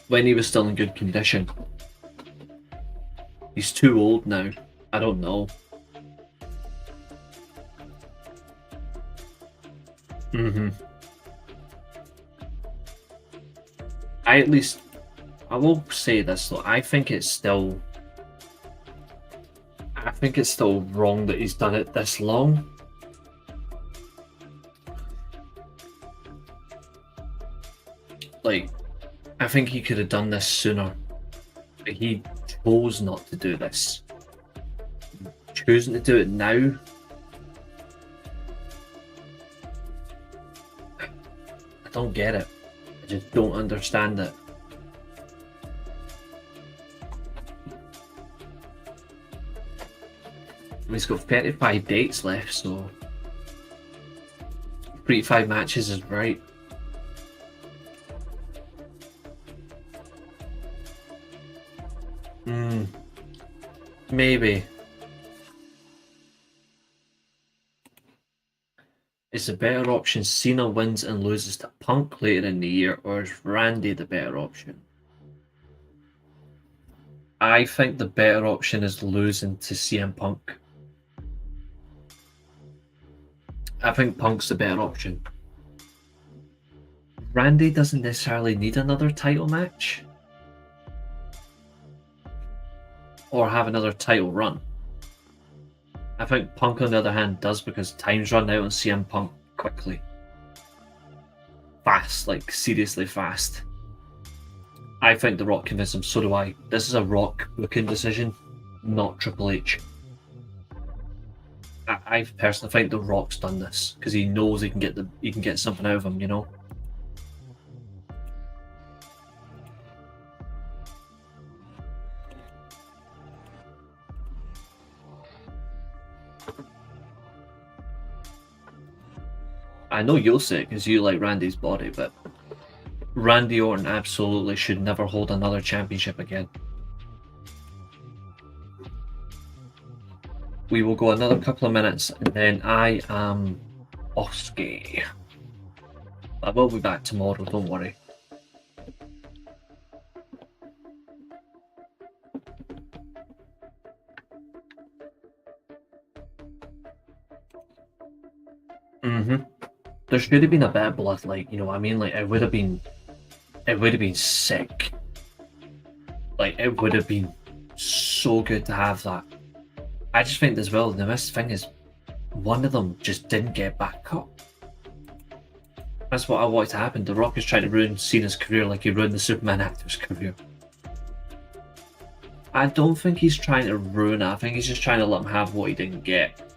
When he was still in good condition. He's too old now. I don't know. I will say this though, I think it's still wrong that he's done it this long. Like, I think he could have done this sooner. But he chose not to do this. Choosing to do it now. I don't get it. I just don't understand it. He's got 35 dates left, so 35 matches is right. Maybe. Is the better option Cena wins and loses to Punk later in the year, or is Randy the better option? I think the better option is losing to CM Punk. I think Punk's the better option. Randy doesn't necessarily need another title match. Or have another title run. I think Punk, on the other hand, does, because time's run out on CM Punk quickly. Fast, like seriously fast. I think The Rock convinced him, so do I. This is a Rock booking decision, not Triple H. I personally think The Rock's done this because he knows he can get something out of him, you know. I know you'll say it because you like Randy's body, but Randy Orton absolutely should never hold another championship again. We will go another couple of minutes and then I am Oski. I will be back tomorrow, don't worry. There should have been a bit of blood, like, you know what I mean? Like, it would have been sick. Like, it would have been so good to have that. I just think as well, the missed thing is one of them just didn't get back up. That's what I wanted to happen. The Rock is trying to ruin Cena's career like he ruined the Superman actor's career. I don't think he's trying to ruin it. I think he's just trying to let him have what he didn't get.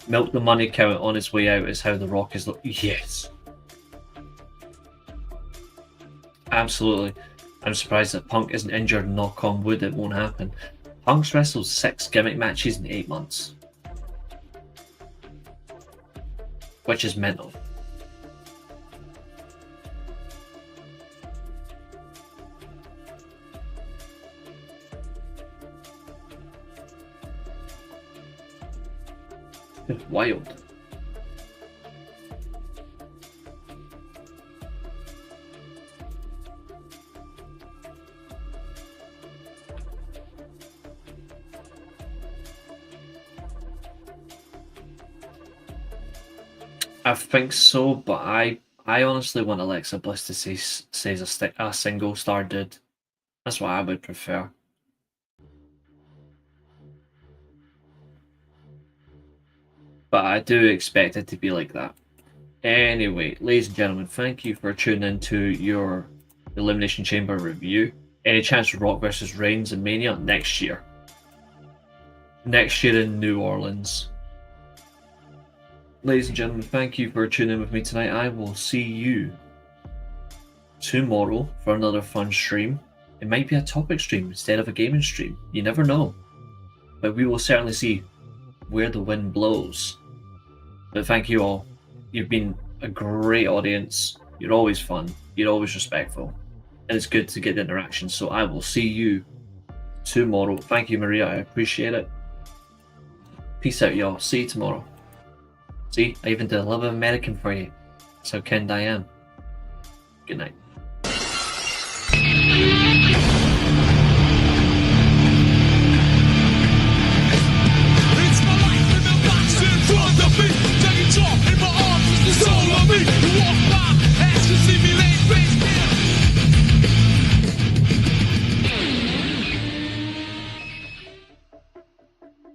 Milk the money count on his way out is how The Rock is. Yes. Absolutely. I'm surprised that Punk isn't injured. Knock on wood, it won't happen. Punk's wrestled 6 gimmick matches in 8 months. Which is mental. It's wild. I think so, but I honestly want Alexa Bliss to say a single star dude. That's what I would prefer. But I do expect it to be like that. Anyway, ladies and gentlemen, thank you for tuning into your Elimination Chamber review. Any chance for Rock versus Reigns and Mania next year? Next year in New Orleans. Ladies and gentlemen, thank you for tuning in with me tonight. I will see you tomorrow for another fun stream. It might be a topic stream instead of a gaming stream. You never know. But we will certainly see where the wind blows. But thank you all. You've been a great audience. You're always fun. You're always respectful. And it's good to get the interaction. So I will see you tomorrow. Thank you, Maria. I appreciate it. Peace out, y'all. See you tomorrow. See, I even did a little bit of American for you. That's how kind I am. Good night.